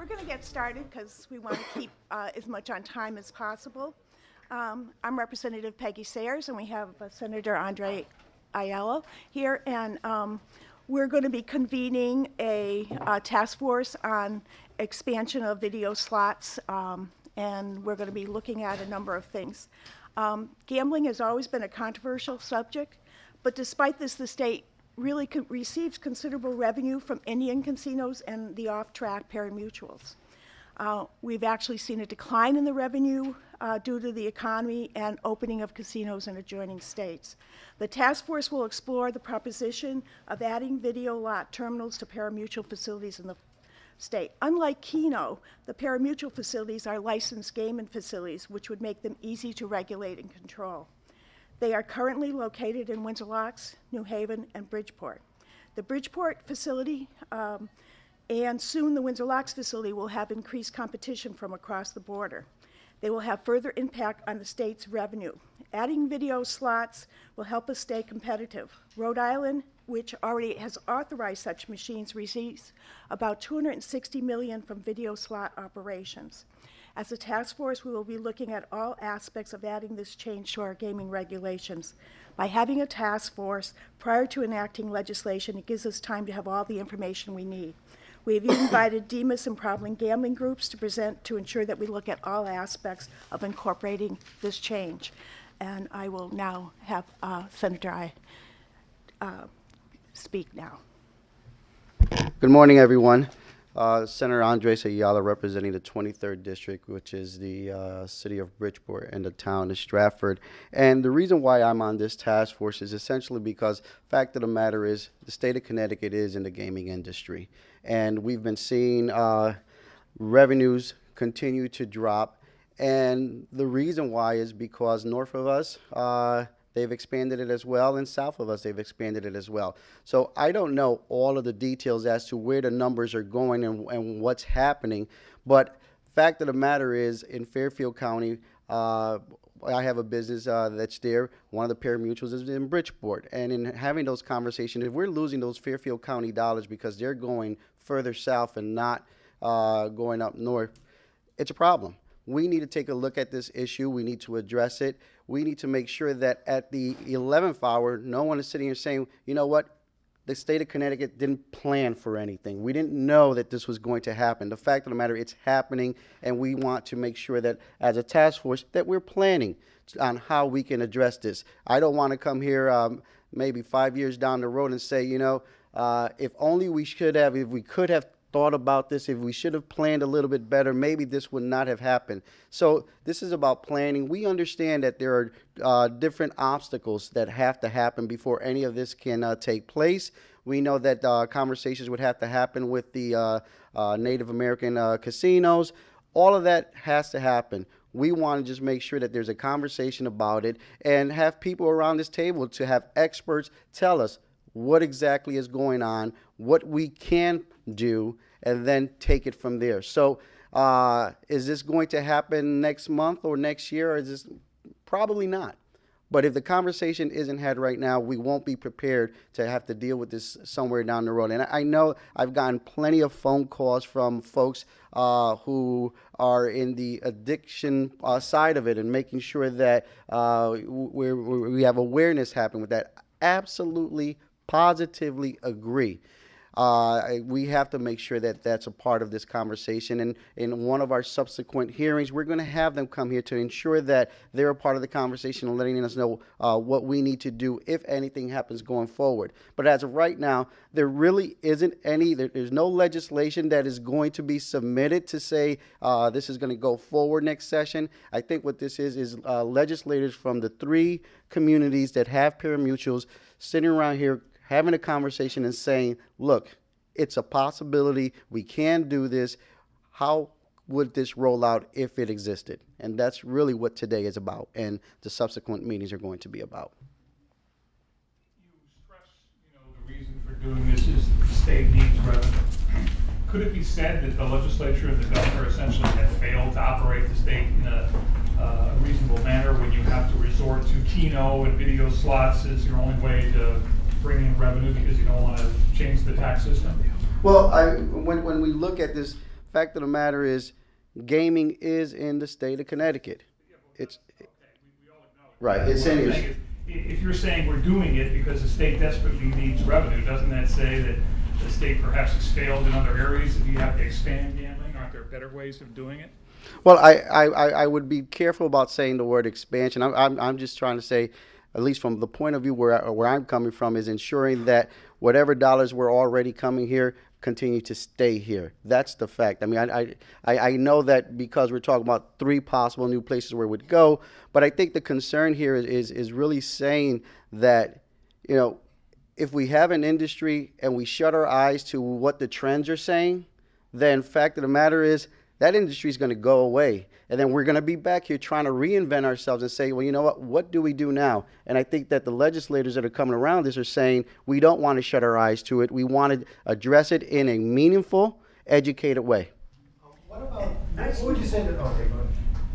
going to get started because we want to keep as much on time as possible. I'm Representative Peggy Sayers, and we have Senator Andre Aiello here, and we're going to be convening a task force on expansion of video slots, and we're going to be looking at a number of things. Gambling has always been a controversial subject, but despite this, the state really receives considerable revenue from Indian casinos and the off-track parimutuels. We've actually seen a decline in the revenue due to the economy and opening of casinos in adjoining states. The task force will explore the proposition of adding video lot terminals to parimutuel facilities in the state. Unlike Keno, the parimutuel facilities are licensed gaming facilities, which would make them easy to regulate and control. They are currently located in Windsor Locks, New Haven, and Bridgeport. The Bridgeport facility and soon the Windsor Locks facility will have increased competition from across the border. They will have further impact on the state's revenue. Adding video slots will help us stay competitive. Rhode Island, which already has authorized such machines, receives about $260 million from video slot operations. As a task force, we will be looking at all aspects of adding this change to our gaming regulations. By having a task force prior to enacting legislation, it gives us time to have all the information we need. We have invited DEMAS and problem gambling groups to present to ensure that we look at all aspects of incorporating this change. And I will now have Senator speak now. Good morning, everyone. Senator Andres Ayala representing the 23rd District, which is the city of Bridgeport and the town of Stratford. And the reason why I'm on this task force is essentially because fact of the matter is the state of Connecticut is in the gaming industry. And we've been seeing revenues continue to drop. And the reason why is because north of us, they've expanded it as well, and south of us, they've expanded it as well. So I don't know all of the details as to where the numbers are going and what's happening, but fact of the matter is, in Fairfield County, I have a business that's there. One of the parimutuels is in Bridgeport, and in having those conversations, if we're losing those Fairfield County dollars because they're going further south and not going up north, it's a problem. We need to take a look at this issue. We need to address it. We need to make sure that at the 11th hour, no one is sitting here saying, you know what, the state of Connecticut didn't plan for anything. We didn't know that this was going to happen. The fact of the matter, it's happening, and we want to make sure that as a task force that we're planning on how we can address this. I don't want to come here maybe 5 years down the road and say, you know, if only we could have thought about this, if we should have planned a little bit better, maybe this would not have happened. So this is about planning. We understand that there are different obstacles that have to happen before any of this can take place. We know that conversations would have to happen with the Native American casinos. All of that has to happen. We want to just make sure that there's a conversation about it and have people around this table to have experts tell us what exactly is going on, what we can do, and then take it from there. So is this going to happen next month or next year? Or is this probably not? But if the conversation isn't had right now, we won't be prepared to have to deal with this somewhere down the road. And I know I've gotten plenty of phone calls from folks who are in the addiction side of it and making sure that we have awareness happen with that. Absolutely, positively agree. We have to make sure that that's a part of this conversation. And in one of our subsequent hearings, we're going to have them come here to ensure that they're a part of the conversation and letting us know what we need to do if anything happens going forward. But as of right now, there really isn't there's no legislation that is going to be submitted to say this is going to go forward next session. I think what this is legislators from the three communities that have parimutuels sitting around here having a conversation and saying, look, it's a possibility. We can do this. How would this roll out if it existed? And that's really what today is about and the subsequent meetings are going to be about. You stress, the reason for doing this is that the state needs revenue. Could it be said that the legislature and the governor essentially have failed to operate the state in a reasonable manner when you have to resort to Keno and video slots as your only way to bring in revenue because you don't want to change the tax system? Well, when we look at this, Fact of the matter is, gaming is in the state of Connecticut. It's right. It's What I'm in saying here. is, if you're saying we're doing it because the state desperately needs revenue, doesn't that say that the state perhaps has failed in other areas? If you have to expand gambling, aren't there better ways of doing it? Well, I would be careful about saying the word expansion. I'm just trying to say, at least from the point of view where I'm coming from, is ensuring that whatever dollars were already coming here continue to stay here. That's the fact. I mean, I know that because we're talking about 3 possible new places where it would go, but I think the concern here is really saying that, you know, if we have an industry and we shut our eyes to what the trends are saying, then fact of the matter is that industry is going to go away. And then we're going to be back here trying to reinvent ourselves and say, well, you know what do we do now? And I think that the legislators that are coming around this are saying we don't want to shut our eyes to it. We want to address it in a meaningful, educated way. What about, what would you say to, okay, go ahead.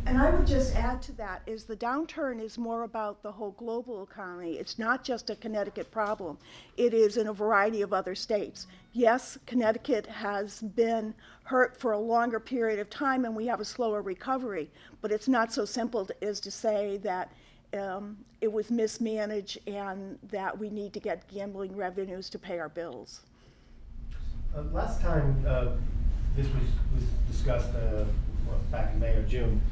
And I would just add to that is the downturn is more about the whole global economy. It's not just a Connecticut problem. It is in a variety of other states. Yes, Connecticut has been hurt for a longer period of time and we have a slower recovery, but it's not so simple as to say that it was mismanaged and that we need to get gambling revenues to pay our bills. Last time this was discussed, back in May or June,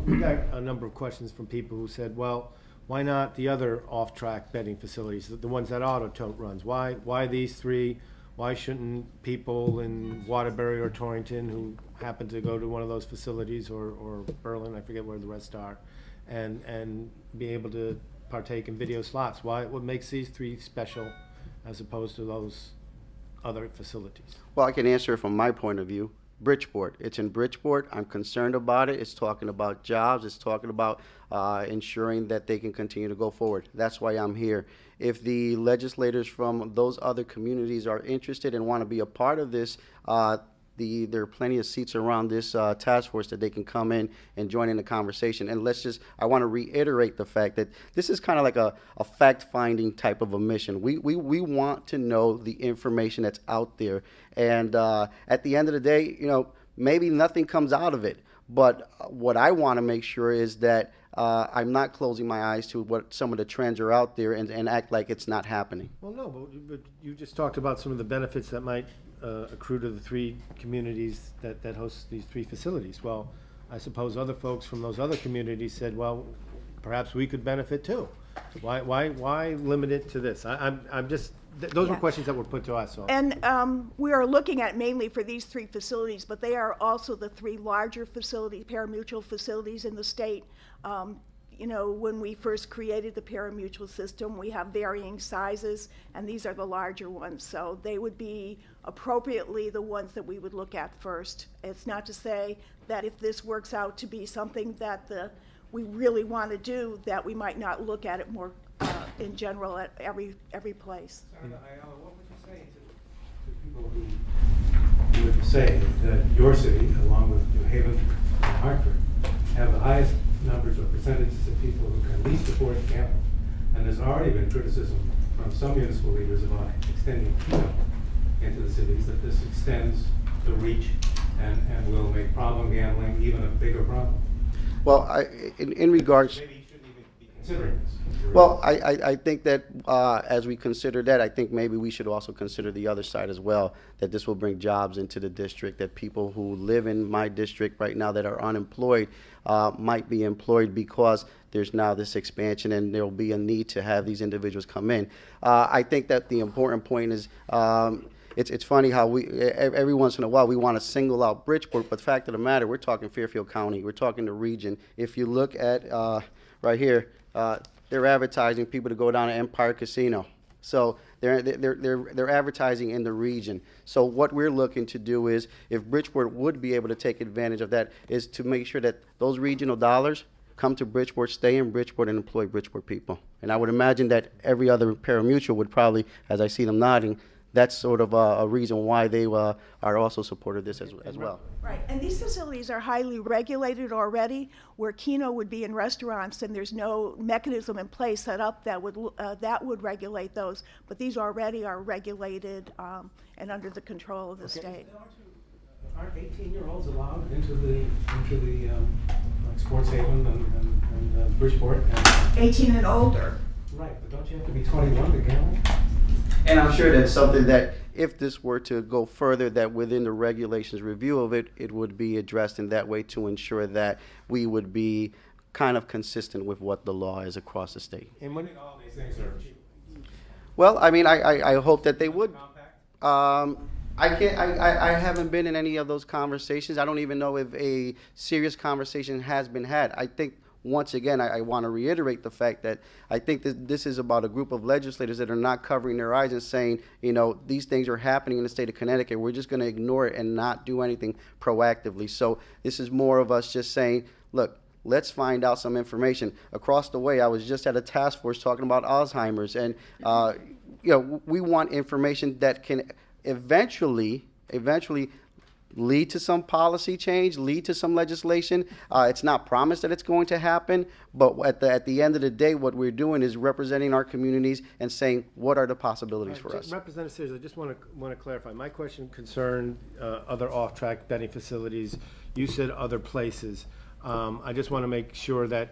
we got a number of questions from people who said, well, why not the other off-track betting facilities, the ones that Auto-Tote runs? Why these 3? Why shouldn't people in Waterbury or Torrington who happen to go to one of those facilities, or Berlin, I forget where the rest are, and be able to partake in video slots? What makes these 3 special as opposed to those other facilities? Well, I can answer it from my point of view. Bridgeport. It's in Bridgeport. I'm concerned about it. It's talking about jobs. It's talking about ensuring that they can continue to go forward. That's why I'm here. If the legislators from those other communities are interested and want to be a part of this, there are plenty of seats around this task force that they can come in and join in the conversation. And I want to reiterate the fact that this is kind of like a fact-finding type of a mission. We want to know the information that's out there. And at the end of the day, you know, maybe nothing comes out of it. But what I want to make sure is that I'm not closing my eyes to what some of the trends are out there and act like it's not happening. Well, no, but you just talked about some of the benefits that might accrue to the 3 communities that host these 3 facilities. Well, I suppose other folks from those other communities said, well, perhaps we could benefit too. Why limit it to this? I'm just, those were Yeah. questions that were put to us. So. And we are looking at mainly for these 3 facilities, but they are also the 3 larger facilities, parimutuel facilities in the state. You know, when we first created the parimutuel system, we have varying sizes, and these are the larger ones. So they would be appropriately the ones that we would look at first. It's not to say that if this works out to be something that we really want to do, that we might not look at it more in general at every place. Ayala, what would you say to people who would say that your city, along with New Haven and Hartford, have the highest numbers or percentages of people who can least afford to gamble? And there's already been criticism from some municipal leaders about extending Keno into the cities, that this extends the reach and will make problem gambling even a bigger problem. Well, in regards... Maybe you shouldn't even be considering this. Well, I think that as we consider that, I think maybe we should also consider the other side as well, that this will bring jobs into the district, that people who live in my district right now that are unemployed might be employed because there's now this expansion and there will be a need to have these individuals come in. I think that the important point is it's funny how every once in a while we want to single out Bridgeport, but the fact of the matter, we're talking Fairfield County, we're talking the region. If you look at right here, they're advertising people to go down to Empire Casino. So they're advertising in the region. So what we're looking to do is, if Bridgeport would be able to take advantage of that, is to make sure that those regional dollars come to Bridgeport, stay in Bridgeport, and employ Bridgeport people. And I would imagine that every other parimutuel would probably, as I see them nodding, that's sort of a reason why they are also supportive of this as well. Right, and these facilities are highly regulated already, where Keno would be in restaurants, and there's no mechanism in place set up that would regulate those. But these already are regulated and under the control of the state. aren't 18-year-olds allowed into the like Sports Haven and Bridgeport? And, 18 and older. right, but don't you have to be 21 to gamble? And I'm sure that's something that if this were to go further, that within the regulations review of it, it would be addressed in that way to ensure that we would be kind of consistent with what the law is across the state. And when all these things are Well, I mean, I hope that they would. compact? I haven't been in any of those conversations. I don't even know if a serious conversation has been had. I think, once again, I want to reiterate the fact that I think that this is about a group of legislators that are not covering their eyes and saying, you know, these things are happening in the state of Connecticut. We're just going to ignore it and not do anything proactively. So this is more of us just saying, look, let's find out some information. Across the way, I was just at a task force talking about Alzheimer's, and you know, we want information that can eventually lead to some policy change, lead to some legislation. It's not promised that it's going to happen, but at the end of the day, what we're doing is representing our communities and saying, what are the possibilities for us? Representative Sears, I just want to clarify. My question concerned other off-track betting facilities. You said other places. I just want to make sure that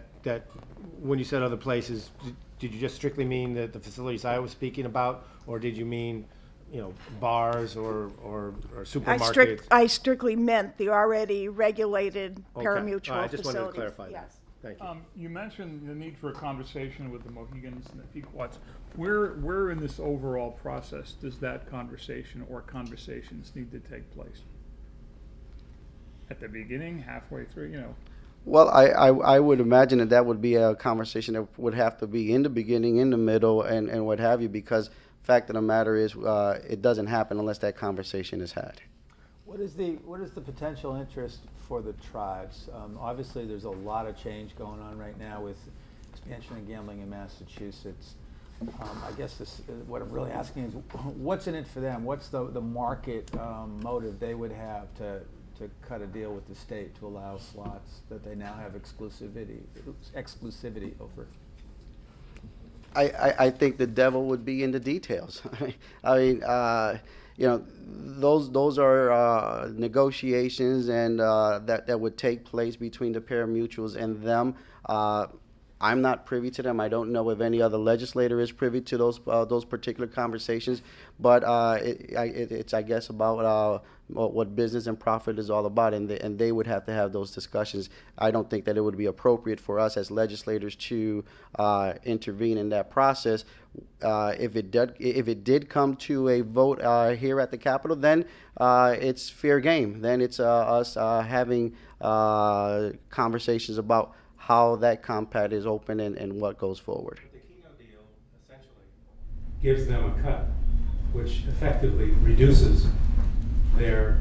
when you said other places, did you just strictly mean the facilities I was speaking about, or did you mean, you know, bars or supermarkets? I strictly meant the already regulated Okay. parimutuel All right, I just wanted to facilities. clarify that. Yes. Thank you. You mentioned the need for a conversation with the Mohegans and the Pequots. Where in this overall process does that conversation or conversations need to take place? At the beginning, halfway through, you know? Well, I would imagine that would be a conversation that would have to be in the beginning, in the middle, and what have you, because fact of the matter is, it doesn't happen unless that conversation is had. What is the potential interest for the tribes? Obviously, there's a lot of change going on right now with expansion of gambling in Massachusetts. I guess what I'm really asking is, what's in it for them? What's the market motive they would have to cut a deal with the state to allow slots that they now have exclusivity over? I think the devil would be in the details. I mean, you know, those are negotiations and that would take place between the parimutuels and them. I'm not privy to them. I don't know if any other legislator is privy to those particular conversations. But it's I guess about what business and profit is all about, and they would have to have those discussions. I don't think that it would be appropriate for us as legislators to intervene in that process. If it did come to a vote here at the Capitol, then it's fair game. Then it's us having conversations about how that compact is open and what goes forward. The Keno deal essentially gives them a cut, which effectively reduces their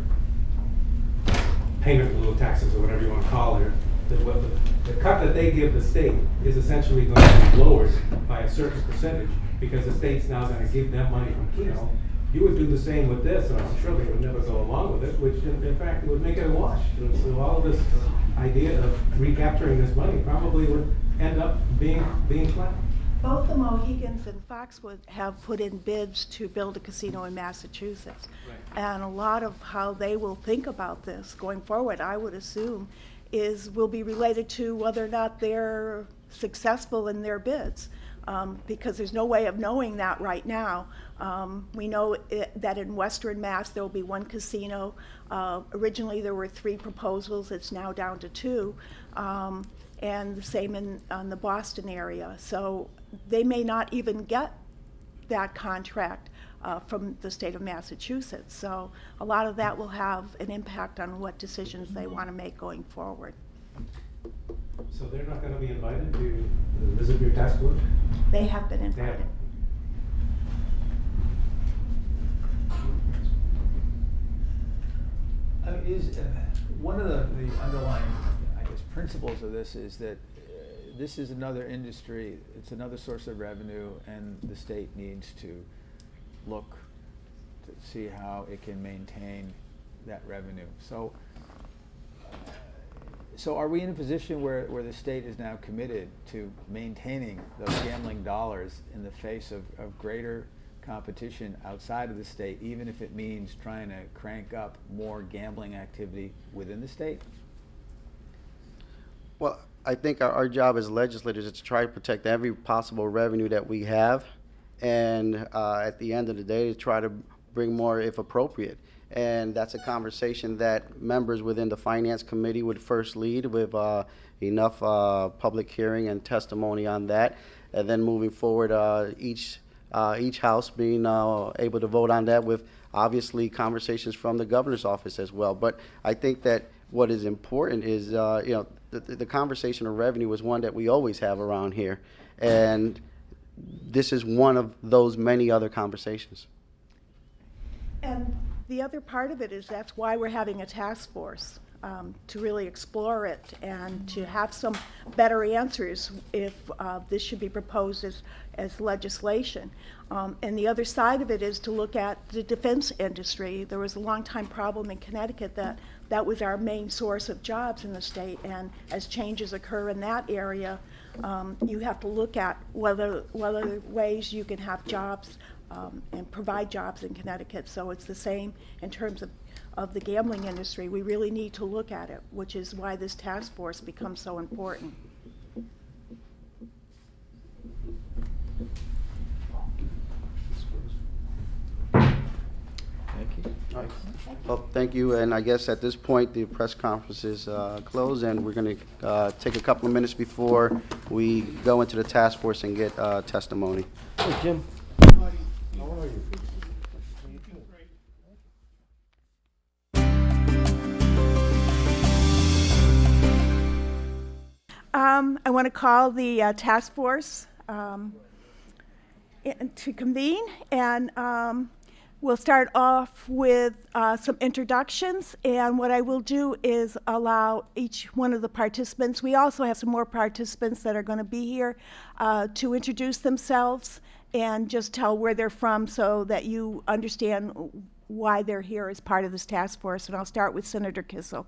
payment in lieu of taxes, or whatever you want to call it. The cut that they give the state is essentially going to be lowered by a certain percentage, because the state's now going to give them money from Keno. You would do the same with this, and I'm sure they would never go along with it, which in fact would make it a wash. And so all of this idea of recapturing this money probably would end up being flat. Both the Mohegans and Foxwood have put in bids to build a casino in Massachusetts. Right. And a lot of how they will think about this going forward, I would assume, will be related to whether or not they're successful in their bids. Because there's no way of knowing that right now. We know that in Western Mass there will be one casino. Originally there were 3 proposals, it's now down to 2. And the same in the Boston area. So they may not even get that contract from the state of Massachusetts. So a lot of that will have an impact on what decisions they want to make going forward. So they're not going to be invited to visit your task force? They have been They invited. Is one of the underlying, I guess, principles of this is that this is another industry, it's another source of revenue, and the state needs to look to see how it can maintain that revenue. So are we in a position where the state is now committed to maintaining those gambling dollars in the face of greater competition outside of the state, even if it means trying to crank up more gambling activity within the state? Well, I think our job as legislators is to try to protect every possible revenue that we have, and at the end of the day, to try to bring more if appropriate. And that's a conversation that members within the Finance Committee would first lead with enough public hearing and testimony on that. And then moving forward, each house being able to vote on that with obviously conversations from the governor's office as well. But I think that what is important is, the conversation of revenue is one that we always have around here. And this is one of those many other conversations. And the other part of it is that's why we're having a task force, to really explore it and to have some better answers if this should be proposed as legislation. And the other side of it is to look at the defense industry. There was a long-time problem in Connecticut that was our main source of jobs in the state, and as changes occur in that area, you have to look at whether ways you can have jobs and provide jobs in Connecticut. So it's the same in terms of the gambling industry. We really need to look at it, which is why this task force becomes so important. Thank you. Well, thank you, and I guess at this point, the press conference is closed, and we're going to take a couple of minutes before we go into the task force and get testimony. Hey, Jim. How are you? I want to call the task force to convene, and we'll start off with some introductions, and what I will do is allow each one of the participants, we also have some more participants that are going to be here, to introduce themselves and just tell where they're from so that you understand why they're here as part of this task force. And I'll start with Senator Kissel.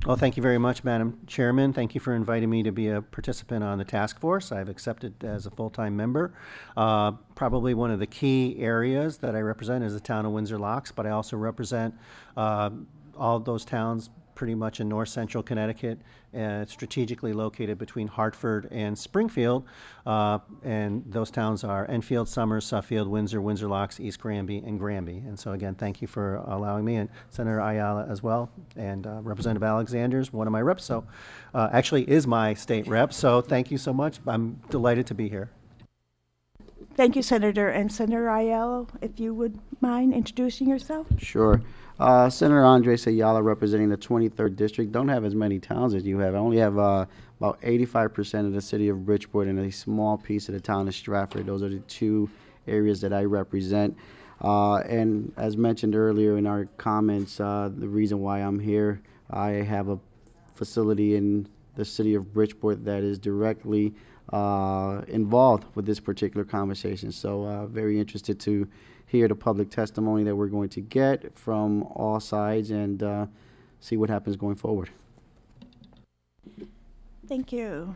Well, thank you very much, Madam Chairman. Thank you for inviting me to be a participant on the task force. I've accepted as a full-time member. Probably one of the key areas that I represent is the town of Windsor Locks, but I also represent all those towns pretty much in north central Connecticut, strategically located between Hartford and Springfield. And those towns are Enfield, Somers, Suffield, Windsor, Windsor Locks, East Granby, and Granby. And so again, thank you for allowing me, and Senator Ayala as well, and Representative Alexander's one of my reps, so actually is my state rep, so thank you so much. I'm delighted to be here. Thank you, Senator. And Senator Ayala, if you would mind introducing yourself? Sure. Senator Andres Ayala, representing the 23rd District. Don't have as many towns as you have. I only have about 85% of the city of Bridgeport and a small piece of the town of Stratford. Those are the two areas that I represent. And as mentioned earlier in our comments, the reason why I'm here, I have a facility in the city of Bridgeport that is directly involved with this particular conversation. So very interested to hear the public testimony that we're going to get from all sides and see what happens going forward. Thank you.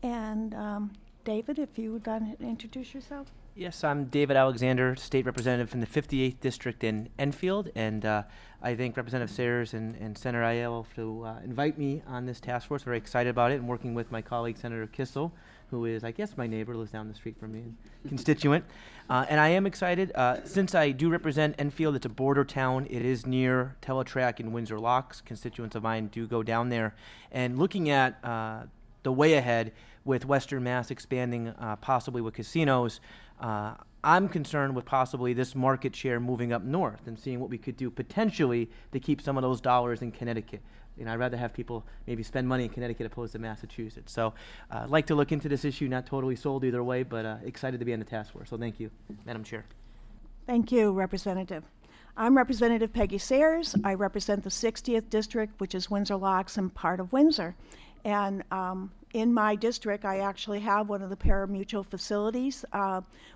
And David, if you would introduce yourself. Yes, I'm David Alexander, State Representative from the 58th District in Enfield, and I thank Representative Sayers and Senator Aiello to invite me on this task force. Very excited about it, and working with my colleague Senator Kissel, who is, I guess, my neighbor, lives down the street from me, and constituent. And I am excited. Since I do represent Enfield, it's a border town. It is near Teletrack and Windsor Locks. Constituents of mine do go down there. And looking at the way ahead with Western Mass expanding, possibly with casinos, I'm concerned with possibly this market share moving up north and seeing what we could do potentially to keep some of those dollars in Connecticut. You know, I'd rather have people maybe spend money in Connecticut opposed to Massachusetts. So I'd like to look into this issue, not totally sold either way, but excited to be on the task force. So thank you, Madam Chair. Thank you, Representative. I'm Representative Peggy Sayers. I represent the 60th District, which is Windsor Locks and part of Windsor. And in my district, I actually have one of the parimutuel facilities,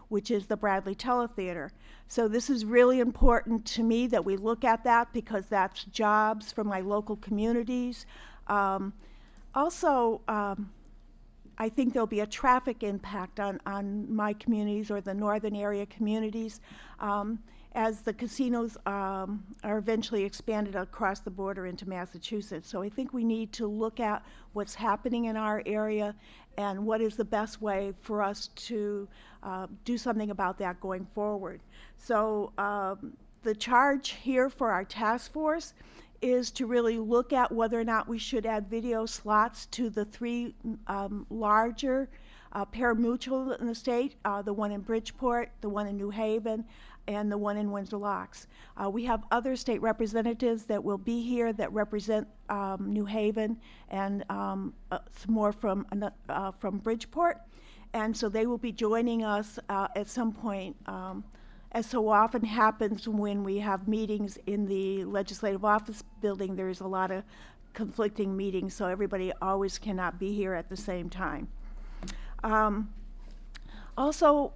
which is the Bradley Teletheater. So this is really important to me that we look at that because that's jobs for my local communities. Also, I think there'll be a traffic impact on my communities or the northern area communities as the casinos are eventually expanded across the border into Massachusetts. So I think we need to look at what's happening in our area and what is the best way for us to do something about that going forward. So the charge here for our task force is to really look at whether or not we should add video slots to the three larger parimutuels in the state, the one in Bridgeport, the one in New Haven, and the one in Windsor Locks. We have other state representatives that will be here that represent New Haven and some more from Bridgeport, and so they will be joining us at some point, as so often happens when we have meetings in the legislative office building. There's a lot of conflicting meetings, so everybody always cannot be here at the same time. Also,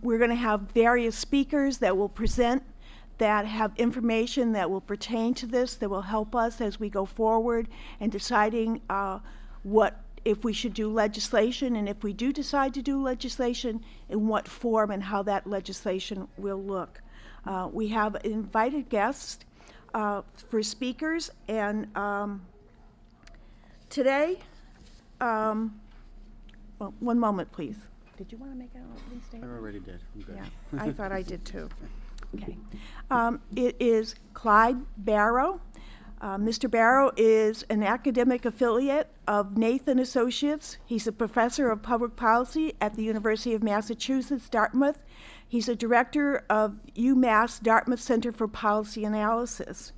we're going to have various speakers that will present that have information that will pertain to this, that will help us as we go forward in deciding if we should do legislation, and if we do decide to do legislation, in what form and how that legislation will look. We have invited guests for speakers, and today, well, one moment, please. Did you want to make an opening I statement? already did. I'm good. Yeah, I thought I did too. Okay. It is Clyde Barrow. Mr. Barrow is an academic affiliate of Nathan Associates. He's a professor of public policy at the University of Massachusetts, Dartmouth. He's a director of UMass Dartmouth Center for Policy Analysis.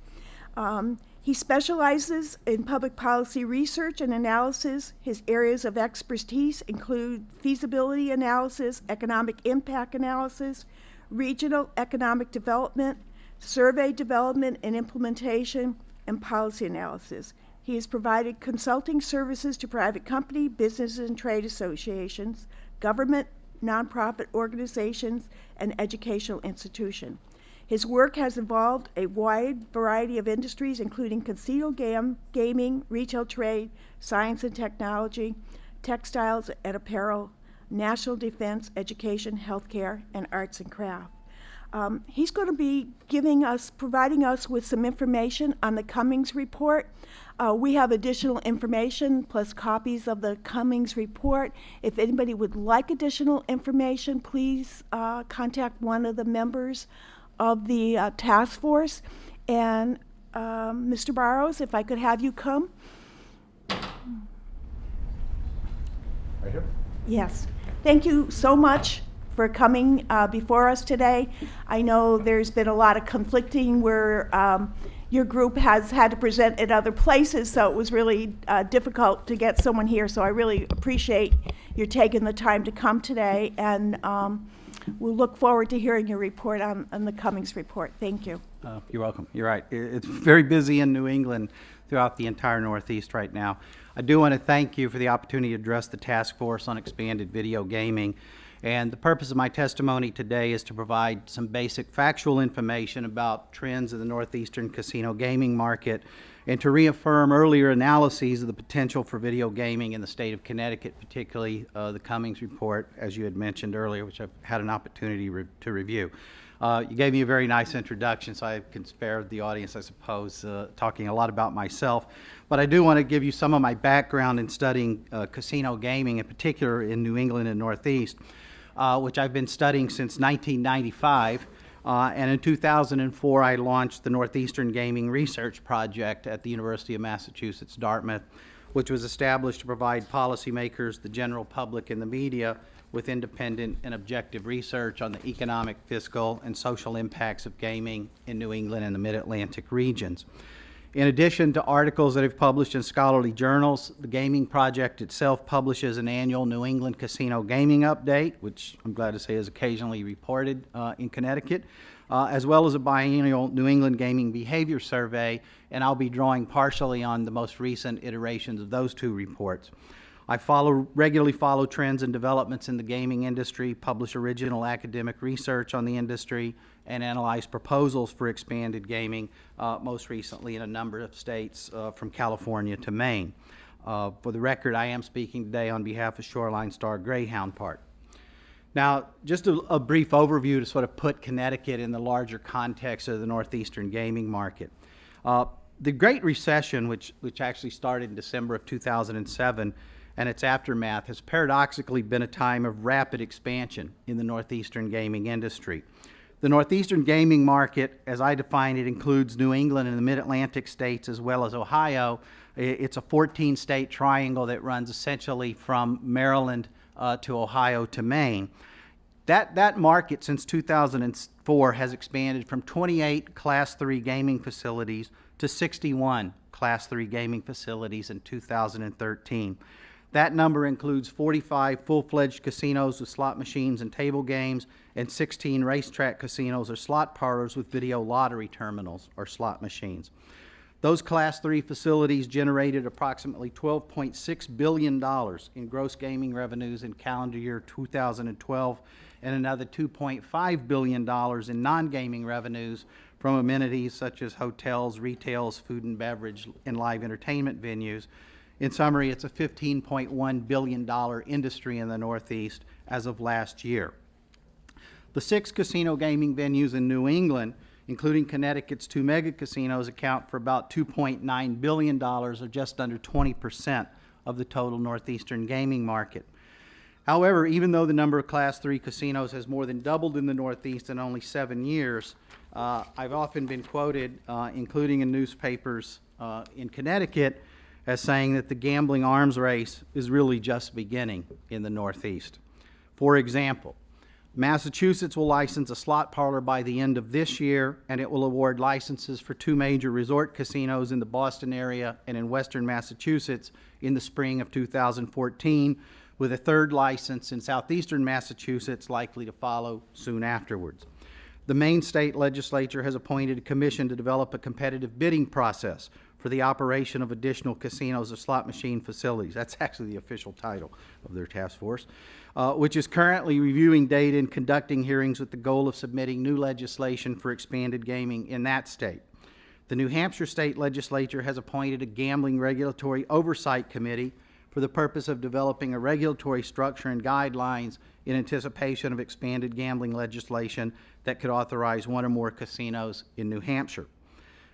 He specializes in public policy research and analysis. His areas of expertise include feasibility analysis, economic impact analysis, regional economic development, survey development and implementation, and policy analysis. He has provided consulting services to private company, businesses and trade associations, government, nonprofit organizations, and educational institutions. His work has involved a wide variety of industries, including casino gaming, retail trade, science and technology, textiles and apparel, national defense, education, healthcare, and arts and craft. He's going to be providing us with some information on the Cummings report. We have additional information plus copies of the Cummings report. If anybody would like additional information, please contact one of the members of the task force. And Mr. Barrows, if I could have you come. Right here? Yes. Thank you so much for coming before us today. I know there's been a lot of conflicting where your group has had to present at other places, so it was really difficult to get someone here. So I really appreciate your taking the time to come today, and we'll look forward to hearing your report on the Cummings report. Thank you. You're welcome. You're right. It's very busy in New England throughout the entire Northeast right now. I do want to thank you for the opportunity to address the task force on expanded video gaming. And the purpose of my testimony today is to provide some basic factual information about trends in the Northeastern casino gaming market and to reaffirm earlier analyses of the potential for video gaming in the state of Connecticut, particularly the Cummings report, as you had mentioned earlier, which I've had an opportunity to review. You gave me a very nice introduction, so I can spare the audience, I suppose, talking a lot about myself. But I do want to give you some of my background in studying casino gaming, in particular in New England and Northeast, which I've been studying since 1995. And in 2004, I launched the Northeastern Gaming Research Project at the University of Massachusetts, Dartmouth, which was established to provide policymakers, the general public, and the media with independent and objective research on the economic, fiscal, and social impacts of gaming in New England and the Mid-Atlantic regions. In addition to articles that I've published in scholarly journals, the Gaming Project itself publishes an annual New England Casino Gaming Update, which I'm glad to say is occasionally reported in Connecticut, as well as a biennial New England Gaming Behavior Survey, and I'll be drawing partially on the most recent iterations of those two reports. I regularly follow trends and developments in the gaming industry, publish original academic research on the industry, and analyze proposals for expanded gaming, most recently in a number of states from California to Maine. For the record, I am speaking today on behalf of Shoreline Star Greyhound Park. Now, just a brief overview to sort of put Connecticut in the larger context of the northeastern gaming market. The Great Recession, which actually started in December of 2007, and its aftermath has paradoxically been a time of rapid expansion in the northeastern gaming industry. The northeastern gaming market, as I define it, includes New England and the mid-Atlantic states as well as Ohio. It's a 14-state triangle that runs essentially from Maryland to Ohio to Maine. That market since 2004 has expanded from 28 Class 3 gaming facilities to 61 Class 3 gaming facilities in 2013. That number includes 45 full-fledged casinos with slot machines and table games and 16 racetrack casinos or slot parlors with video lottery terminals or slot machines. Those Class 3 facilities generated approximately $12.6 billion in gross gaming revenues in calendar year 2012 and another $2.5 billion in non-gaming revenues from amenities such as hotels, retails, food and beverage, and live entertainment venues. In summary, it's a $15.1 billion industry in the Northeast as of last year. The 6 casino gaming venues in New England, including Connecticut's 2 mega casinos, account for about $2.9 billion, or just under 20% of the total northeastern gaming market. However, even though the number of Class 3 casinos has more than doubled in the Northeast in only 7 years, I've often been quoted, including in newspapers in Connecticut, as saying that the gambling arms race is really just beginning in the Northeast. For example, Massachusetts will license a slot parlor by the end of this year, and it will award licenses for 2 major resort casinos in the Boston area and in western Massachusetts in the spring of 2014, with a 3rd license in southeastern Massachusetts likely to follow soon afterwards. The Maine state legislature has appointed a commission to develop a competitive bidding process for the operation of additional casinos or slot machine facilities. That's actually the official title of their task force, which is currently reviewing data and conducting hearings with the goal of submitting new legislation for expanded gaming in that state. The New Hampshire state legislature has appointed a gambling regulatory oversight committee for the purpose of developing a regulatory structure and guidelines in anticipation of expanded gambling legislation that could authorize 1 or more casinos in New Hampshire.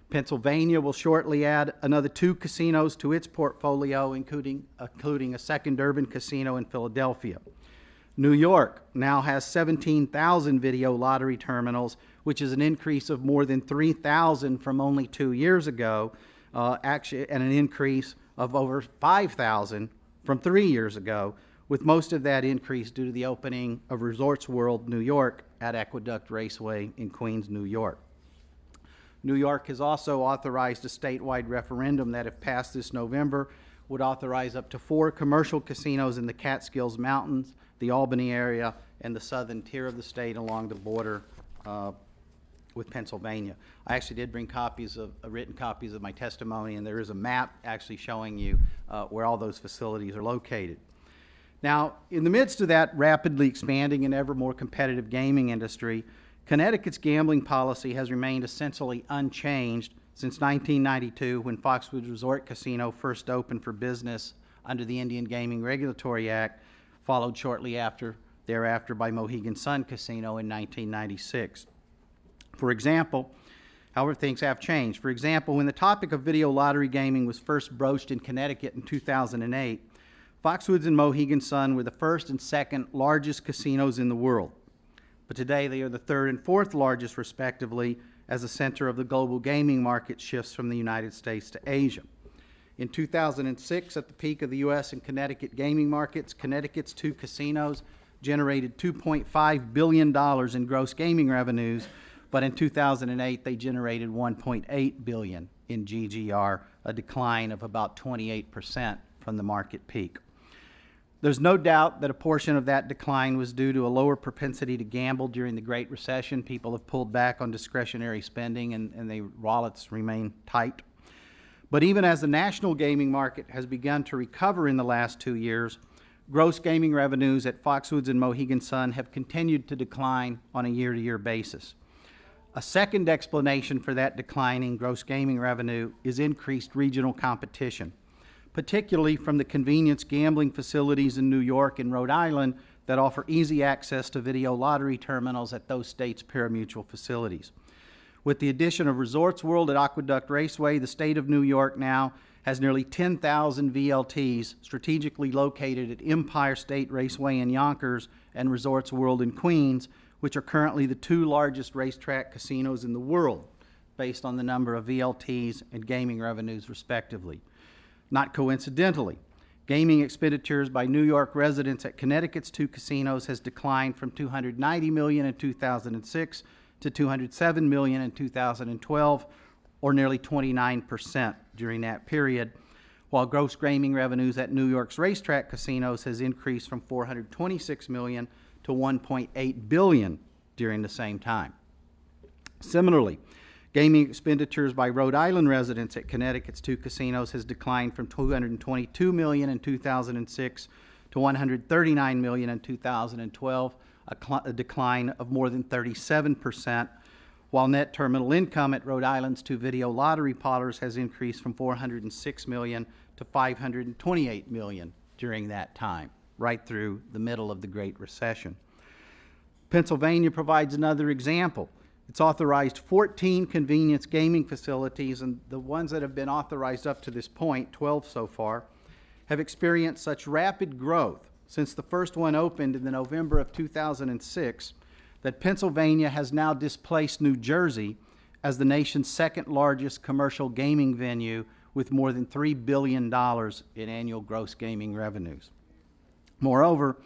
Pennsylvania will shortly add another 2 casinos to its portfolio, including a 2nd urban casino in Philadelphia. New York now has 17,000 video lottery terminals, which is an increase of more than 3,000 from only 2 years ago, and an increase of over 5,000 from 3 years ago, with most of that increase due to the opening of Resorts World New York at Aqueduct Raceway in Queens, New York. New York has also authorized a statewide referendum that, if passed this November, would authorize up to 4 commercial casinos in the Catskills Mountains, the Albany area, and the southern tier of the state along the border with Pennsylvania. I actually did bring written copies of my testimony, and there is a map actually showing you where all those facilities are located. Now, in the midst of that rapidly expanding and ever more competitive gaming industry, Connecticut's gambling policy has remained essentially unchanged since 1992, when Foxwoods Resort Casino first opened for business under the Indian Gaming Regulatory Act, followed shortly thereafter by Mohegan Sun Casino in 1996. For example, however, things have changed. For example, when the topic of video lottery gaming was first broached in Connecticut in 2008, Foxwoods and Mohegan Sun were the 1st and 2nd largest casinos in the world. But today they are the 3rd and 4th largest, respectively, as the center of the global gaming market shifts from the United States to Asia. In 2006, at the peak of the U.S. and Connecticut gaming markets, Connecticut's 2 casinos generated $2.5 billion in gross gaming revenues, but in 2008 they generated $1.8 billion in GGR, a decline of about 28% from the market peak. There's no doubt that a portion of that decline was due to a lower propensity to gamble during the Great Recession. People have pulled back on discretionary spending, and their wallets remain tight. But even as the national gaming market has begun to recover in the last 2 years, gross gaming revenues at Foxwoods and Mohegan Sun have continued to decline on a year-to-year basis. A second explanation for that declining gross gaming revenue is increased regional competition, particularly from the convenience gambling facilities in New York and Rhode Island that offer easy access to video lottery terminals at those states' parimutuel facilities. With the addition of Resorts World at Aqueduct Raceway, the state of New York now has nearly 10,000 VLTs strategically located at Empire State Raceway in Yonkers and Resorts World in Queens, which are currently the two largest racetrack casinos in the world, based on the number of VLTs and gaming revenues, respectively. Not coincidentally, gaming expenditures by New York residents at Connecticut's two casinos has declined from $290 million in 2006 to $207 million in 2012, or nearly 29% during that period, while gross gaming revenues at New York's racetrack casinos has increased from $426 million to $1.8 billion during the same time. Similarly, gaming expenditures by Rhode Island residents at Connecticut's two casinos has declined from $222 million in 2006 to $139 million in 2012, a decline of more than 37%, while net terminal income at Rhode Island's two video lottery parlors has increased from $406 million to $528 million during that time, right through the middle of the Great Recession. Pennsylvania provides another example. It's authorized 14 convenience gaming facilities, and the ones that have been authorized up to this point, 12 so far, have experienced such rapid growth since the first one opened in the November of 2006 that Pennsylvania has now displaced New Jersey as the nation's second largest commercial gaming venue with more than $3 billion in annual gross gaming revenues. Moreover,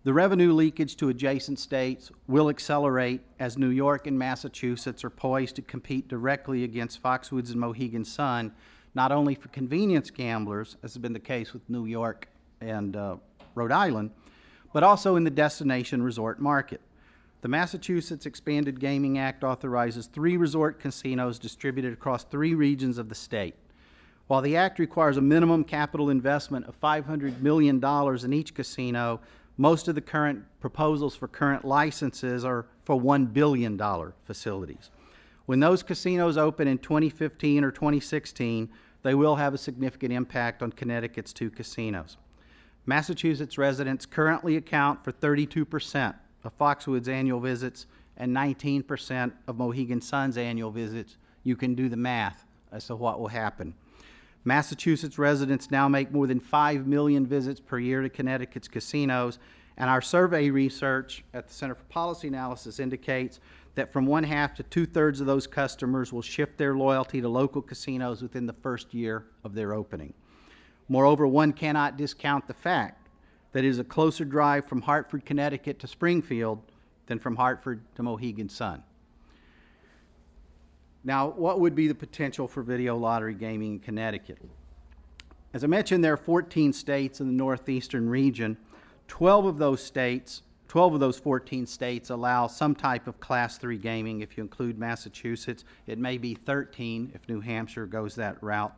the revenue leakage to adjacent states will accelerate as New York and Massachusetts are poised to compete directly against Foxwoods and Mohegan Sun, not only for convenience gamblers, as has been the case with New York and Rhode Island, but also in the destination resort market. The Massachusetts Expanded Gaming Act authorizes 3 resort casinos distributed across 3 regions of the state. While the act requires a minimum capital investment of $500 million in each casino, most of the current proposals for current licenses are for $1 billion facilities. When those casinos open in 2015 or 2016, they will have a significant impact on Connecticut's 2 casinos. Massachusetts residents currently account for 32% of Foxwoods' annual visits and 19% of Mohegan Sun's annual visits. You can do the math as to what will happen. Massachusetts residents now make more than 5 million visits per year to Connecticut's casinos, and our survey research at the Center for Policy Analysis indicates that from 1/2 to 2/3 of those customers will shift their loyalty to local casinos within the first year of their opening. Moreover, one cannot discount the fact that it is a closer drive from Hartford, Connecticut to Springfield than from Hartford to Mohegan Sun. Now, what would be the potential for video lottery gaming in Connecticut? As I mentioned, there are 14 states in the northeastern region. 12 of those 14 states allow some type of Class 3 gaming. If you include Massachusetts, it may be 13 if New Hampshire goes that route.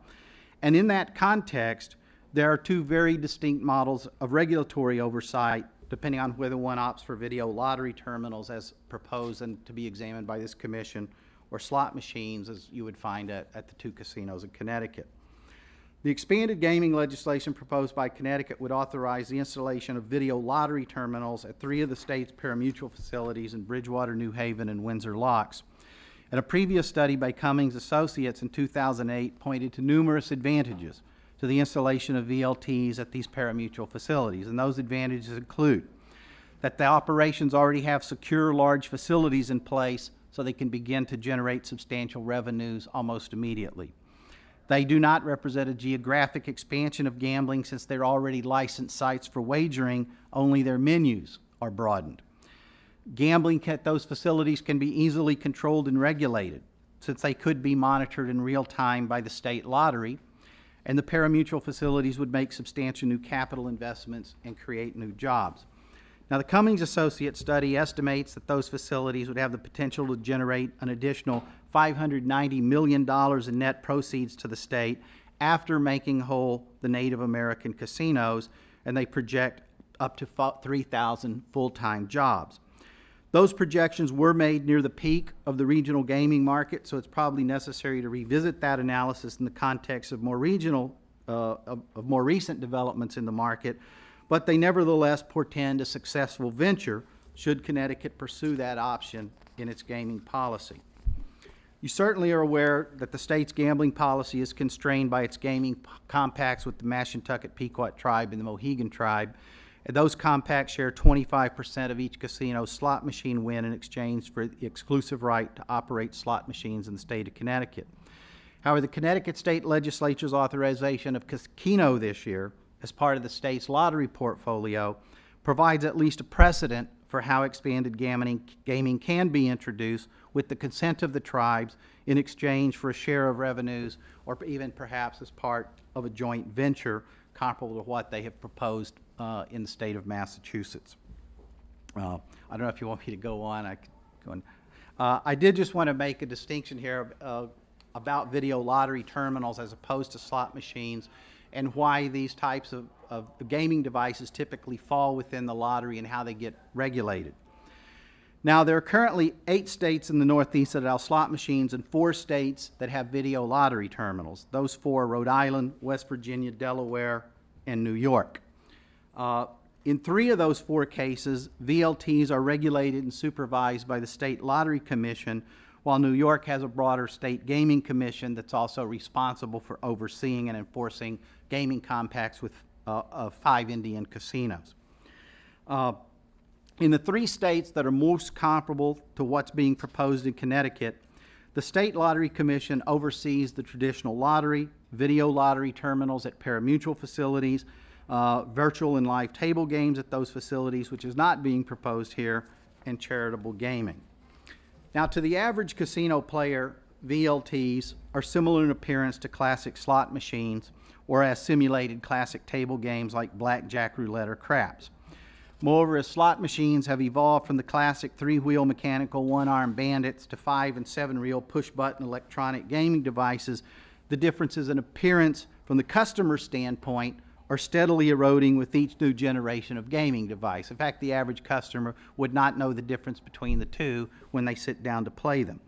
And in that context, there are 2 very distinct models of regulatory oversight, depending on whether one opts for video lottery terminals as proposed and to be examined by this commission, or slot machines as you would find at the 2 casinos in Connecticut. The expanded gaming legislation proposed by Connecticut would authorize the installation of video lottery terminals at 3 of the state's parimutuel facilities in Bridgewater, New Haven, and Windsor Locks. And a previous study by Cummings Associates in 2008 pointed to numerous advantages to the installation of VLTs at these parimutuel facilities, and those advantages include that the operations already have secure large facilities in place so they can begin to generate substantial revenues almost immediately. They do not represent a geographic expansion of gambling since they're already licensed sites for wagering, only their menus are broadened. Gambling at those facilities can be easily controlled and regulated since they could be monitored in real time by the state lottery, and the parimutuel facilities would make substantial new capital investments and create new jobs. Now, the Cummings Associates study estimates that those facilities would have the potential to generate an additional $590 million in net proceeds to the state after making whole the Native American casinos, and they project up to 3,000 full-time jobs. Those projections were made near the peak of the regional gaming market, so it's probably necessary to revisit that analysis in the context of more regional of more recent developments in the market, but they nevertheless portend a successful venture should Connecticut pursue that option in its gaming policy. You certainly are aware that the state's gambling policy is constrained by its gaming compacts with the Mashantucket Pequot tribe and the Mohegan tribe. And those compacts share 25% of each casino's slot machine win in exchange for the exclusive right to operate slot machines in the state of Connecticut. However, the Connecticut State Legislature's authorization of casino this year, as part of the state's lottery portfolio, provides at least a precedent for how expanded gaming can be introduced with the consent of the tribes in exchange for a share of revenues, or even perhaps as part of a joint venture comparable to what they have proposed in the state of Massachusetts. I don't know if you want me to go on. I could go on. I did just want to make a distinction here about video lottery terminals as opposed to slot machines, and why these types of gaming devices typically fall within the lottery and how they get regulated. Now, there are currently 8 states in the Northeast that allow slot machines and 4 states that have video lottery terminals. Those 4 are Rhode Island, West Virginia, Delaware, and New York. In 3 of those 4 cases, VLTs are regulated and supervised by the State Lottery Commission, while New York has a broader state gaming commission that's also responsible for overseeing and enforcing gaming compacts with 5 Indian casinos. In the 3 states that are most comparable to what's being proposed in Connecticut, the State Lottery Commission oversees the traditional lottery, video lottery terminals at parimutuel facilities, virtual and live table games at those facilities, which is not being proposed here, and charitable gaming. Now, to the average casino player, VLTs are similar in appearance to classic slot machines or as simulated classic table games like blackjack, roulette, or craps. Moreover, as slot machines have evolved from the classic 3-wheel mechanical one-arm bandits to 5- and 7-reel push-button electronic gaming devices, the differences in appearance from the customer standpoint are steadily eroding with each new generation of gaming device. In fact, the average customer would not know the difference between the two when they sit down to play them.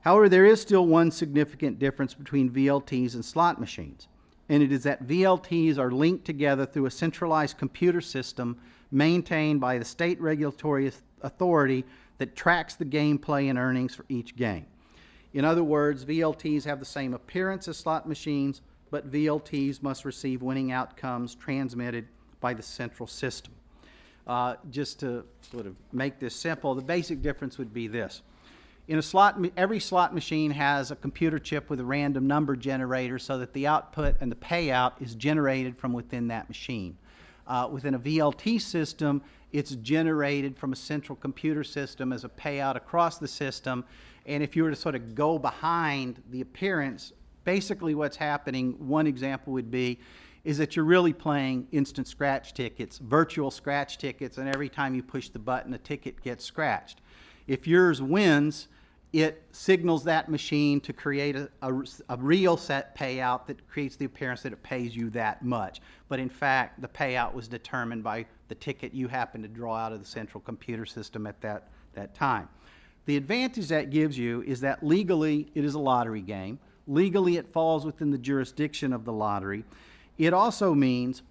However, there is still one significant difference between VLTs and slot machines, and it is that VLTs are linked together through a centralized computer system maintained by the state regulatory authority that tracks the gameplay and earnings for each game. In other words, VLTs have the same appearance as slot machines, but VLTs must receive winning outcomes transmitted by the central system. Just to sort of make this simple, the basic difference would be this. In every slot machine has a computer chip with a random number generator so that the output and the payout is generated from within that machine. Within a VLT system, it's generated from a central computer system as a payout across the system. And if you were to sort of go behind the appearance, basically what's happening, one example would be, is that you're really playing instant scratch tickets, virtual scratch tickets, and every time you push the button, a ticket gets scratched. If yours wins, it signals that machine to create a real set payout that creates the appearance that it pays you that much. But in fact, the payout was determined by the ticket you happen to draw out of the central computer system at that time. The advantage that gives you is that legally it is a lottery game. Legally it falls within the jurisdiction of the lottery. It also means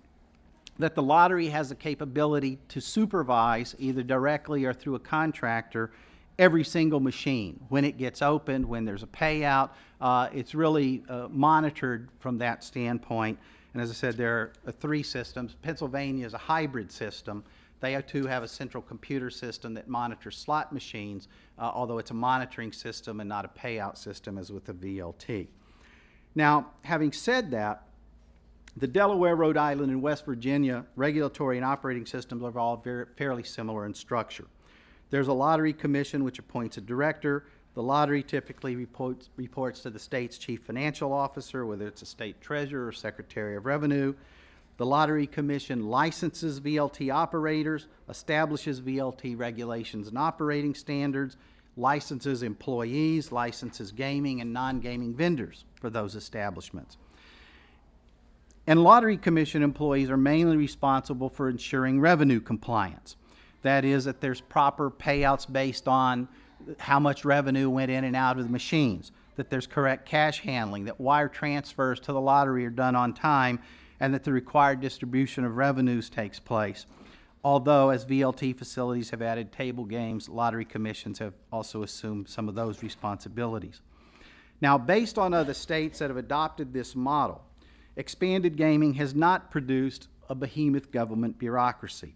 that the lottery has the capability to supervise, either directly or through a contractor, every single machine. When it gets opened, when there's a payout, it's really monitored from that standpoint. And as I said, there are 3 systems. Pennsylvania is a hybrid system. They too have a central computer system that monitors slot machines, although it's a monitoring system and not a payout system as with the VLT. Now, having said that, the Delaware, Rhode Island, and West Virginia regulatory and operating systems are all fairly similar in structure. There's a lottery commission which appoints a director. The lottery typically reports to the state's chief financial officer, whether it's a state treasurer or secretary of revenue. The lottery commission licenses VLT operators, establishes VLT regulations and operating standards, licenses employees, licenses gaming and non-gaming vendors for those establishments. And lottery commission employees are mainly responsible for ensuring revenue compliance. That is, that there's proper payouts based on how much revenue went in and out of the machines, that there's correct cash handling, that wire transfers to the lottery are done on time, and that the required distribution of revenues takes place. Although, as VLT facilities have added table games, lottery commissions have also assumed some of those responsibilities. Now, based on other states that have adopted this model, expanded gaming has not produced a behemoth government bureaucracy.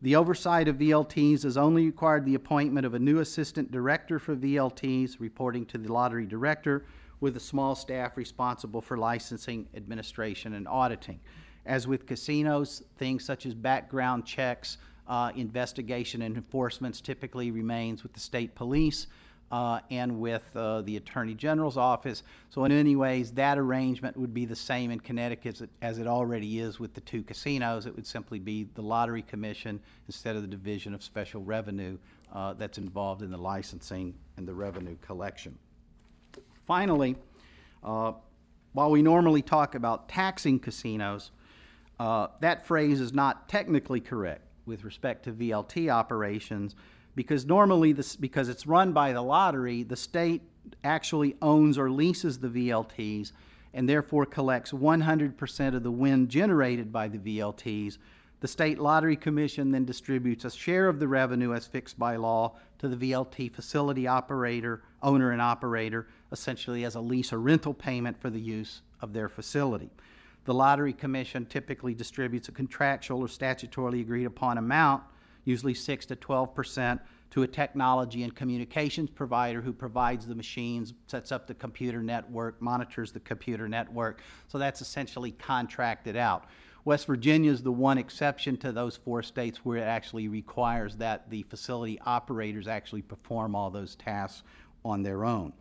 The oversight of VLTs has only required the appointment of a new assistant director for VLTs, reporting to the lottery director, with a small staff responsible for licensing, administration, and auditing. As with casinos, things such as background checks, investigation and enforcements typically remains with the state police and with the Attorney General's office. So in many ways, that arrangement would be the same in Connecticut as it already is with the two casinos. It would simply be the Lottery Commission instead of the Division of Special Revenue that's involved in the licensing and the revenue collection. Finally, while we normally talk about taxing casinos, that phrase is not technically correct with respect to VLT operations, because normally, because it's run by the lottery, the state actually owns or leases the VLTs and therefore collects 100% of the win generated by the VLTs. The State Lottery Commission then distributes a share of the revenue as fixed by law to the VLT facility operator, owner and operator, essentially as a lease or rental payment for the use of their facility. The Lottery Commission typically distributes a contractual or statutorily agreed upon amount, usually 6 to 12%, to a technology and communications provider who provides the machines, sets up the computer network, monitors the computer network. So that's essentially contracted out. West Virginia is the one exception to those 4 states where it actually requires that the facility operators actually perform all those tasks on their own.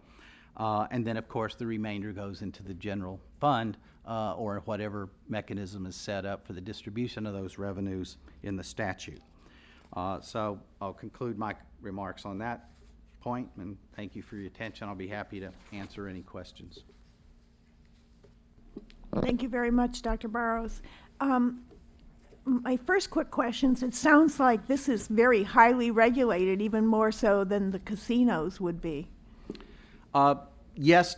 And then, of course, the remainder goes into the general fund or whatever mechanism is set up for the distribution of those revenues in the statute. So I'll conclude my remarks on that point, and thank you for your attention. I'll be happy to answer any questions. Thank you very much, Dr. Barrows. My first quick questions, it sounds like this is very highly regulated, even more so than the casinos would be. Yes,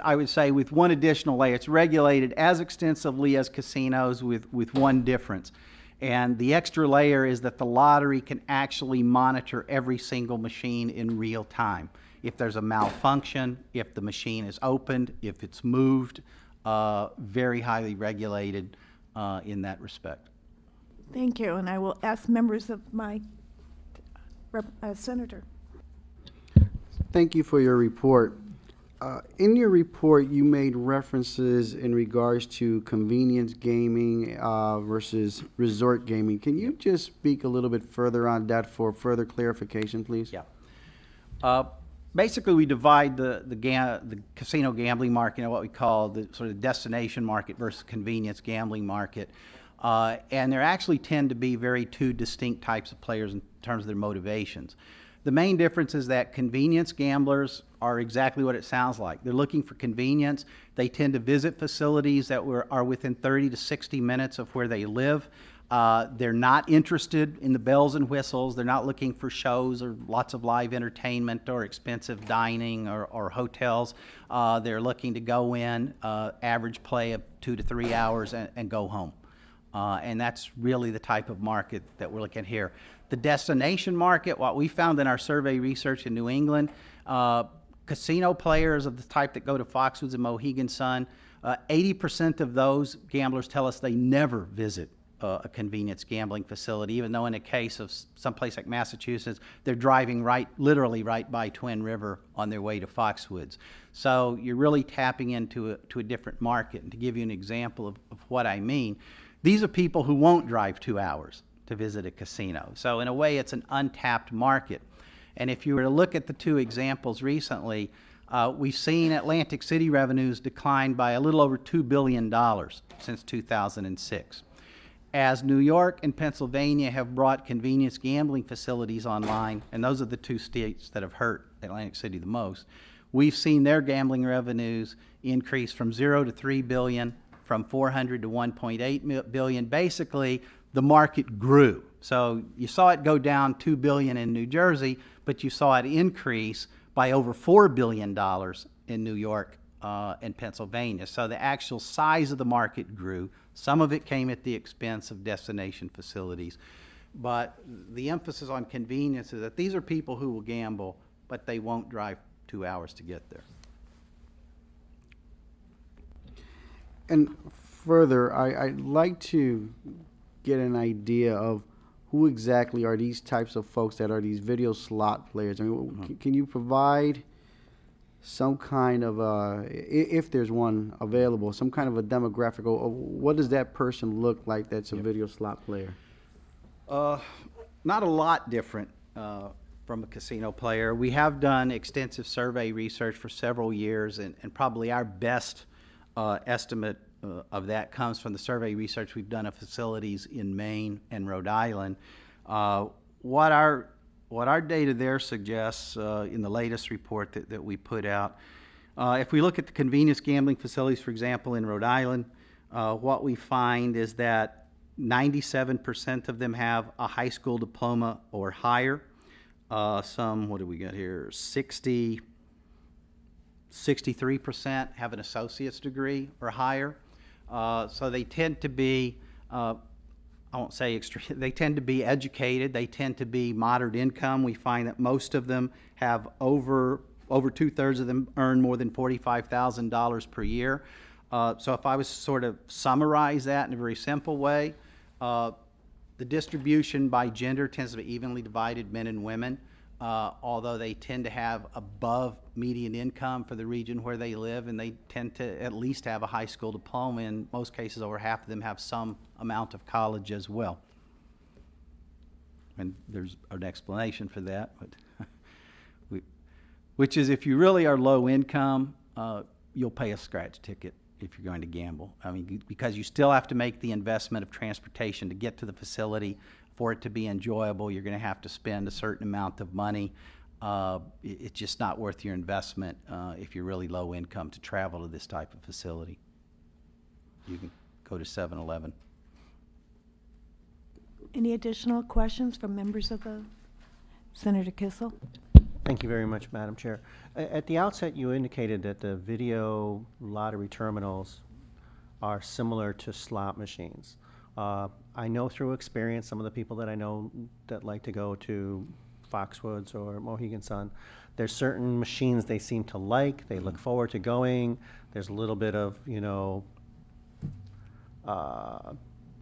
I would say with one additional layer. It's regulated as extensively as casinos with one difference. And the extra layer is that the lottery can actually monitor every single machine in real time. If there's a malfunction, if the machine is opened, if it's moved, very highly regulated in that respect. Thank you, and I will ask members of my senator. Thank you for your report. In your report, you made references in regards to convenience gaming versus resort gaming. Can you just speak a little bit further on that for further clarification, please? Yeah. Basically, we divide the casino gambling market in what we call the sort of destination market versus convenience gambling market. And there actually tend to be two distinct types of players in terms of their motivations. The main difference is that convenience gamblers are exactly what it sounds like. They're looking for convenience. They tend to visit facilities that are within 30 to 60 minutes of where they live. They're not interested in the bells and whistles. They're not looking for shows or lots of live entertainment or expensive dining or hotels. They're looking to go in, average play of 2 to 3 hours and go home. And that's really the type of market that we're looking at here. The destination market, what we found in our survey research in New England, casino players of the type that go to Foxwoods and Mohegan Sun, 80% of those gamblers tell us they never visit a convenience gambling facility, even though in a case of someplace like Massachusetts, they're driving literally right by Twin River on their way to Foxwoods. So you're really tapping into a different market. And to give you an example of what I mean, these are people who won't drive 2 hours to visit a casino. So in a way, it's an untapped market. And if you were to look at the 2 examples recently, we've seen Atlantic City revenues decline by a little over $2 billion since 2006. As New York and Pennsylvania have brought convenience gambling facilities online, and those are the 2 states that have hurt Atlantic City the most, we've seen their gambling revenues increase from 0 to $3 billion, from 400 to 1.8 billion. Basically, the market grew. So you saw it go down $2 billion in New Jersey, but you saw it increase by over $4 billion in New York and Pennsylvania. So the actual size of the market grew. Some of it came at the expense of destination facilities. But the emphasis on convenience is that these are people who will gamble, but they won't drive 2 hours to get there. And further, I'd like to get an idea of who exactly are these types of folks that are these video slot players. I mean, can you provide some kind of, if there's one available, some kind of a demographic, or what does that person look like that's a video slot player? Not a lot different from a casino player. We have done extensive survey research for several years, and probably our best estimate of that comes from the survey research we've done of facilities in Maine and Rhode Island. What our data there suggests in the latest report that we put out, if we look at the convenience gambling facilities, for example, in Rhode Island, what we find is that 97% of them have a high school diploma or higher. Some, what do we got here, 63% have an associate's degree or higher. So they tend to be, I won't say extreme, they tend to be educated, they tend to be moderate income. We find that most of them have over 2/3 of them earn more than $45,000 per year. So if I was to sort of summarize that in a very simple way, the distribution by gender tends to be evenly divided, men and women, although they tend to have above median income for the region where they live, and they tend to at least have a high school diploma. In most cases, over half of them have some amount of college as well. And there's an explanation for that, but which is if you really are low income, you'll pay a scratch ticket if you're going to gamble. I mean, because you still have to make the investment of transportation to get to the facility. For it to be enjoyable, you're going to have to spend a certain amount of money. It's just not worth your investment if you're really low income to travel to this type of facility. You can go to 7-Eleven. Any additional questions from members of the Senator Kissel? Thank you very much, Madam Chair. At the outset, you indicated that the video lottery terminals are similar to slot machines. I know through experience, some of the people that I know that like to go to Foxwoods or Mohegan Sun, there's certain machines they seem to like, they look forward to going. There's a little bit of,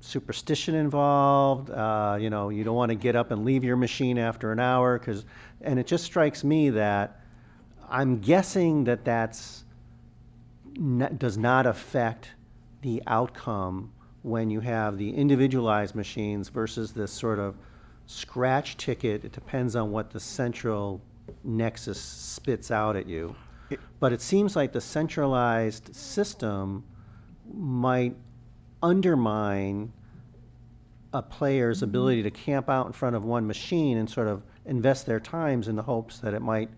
superstition involved. You don't want to get up and leave your machine after an hour, and it just strikes me that I'm guessing that does not affect the outcome when you have the individualized machines versus this sort of scratch ticket. It depends on what the central nexus spits out at you. But it seems like the centralized system might undermine a player's ability to camp out in front of one machine and sort of invest their times in the hopes that it might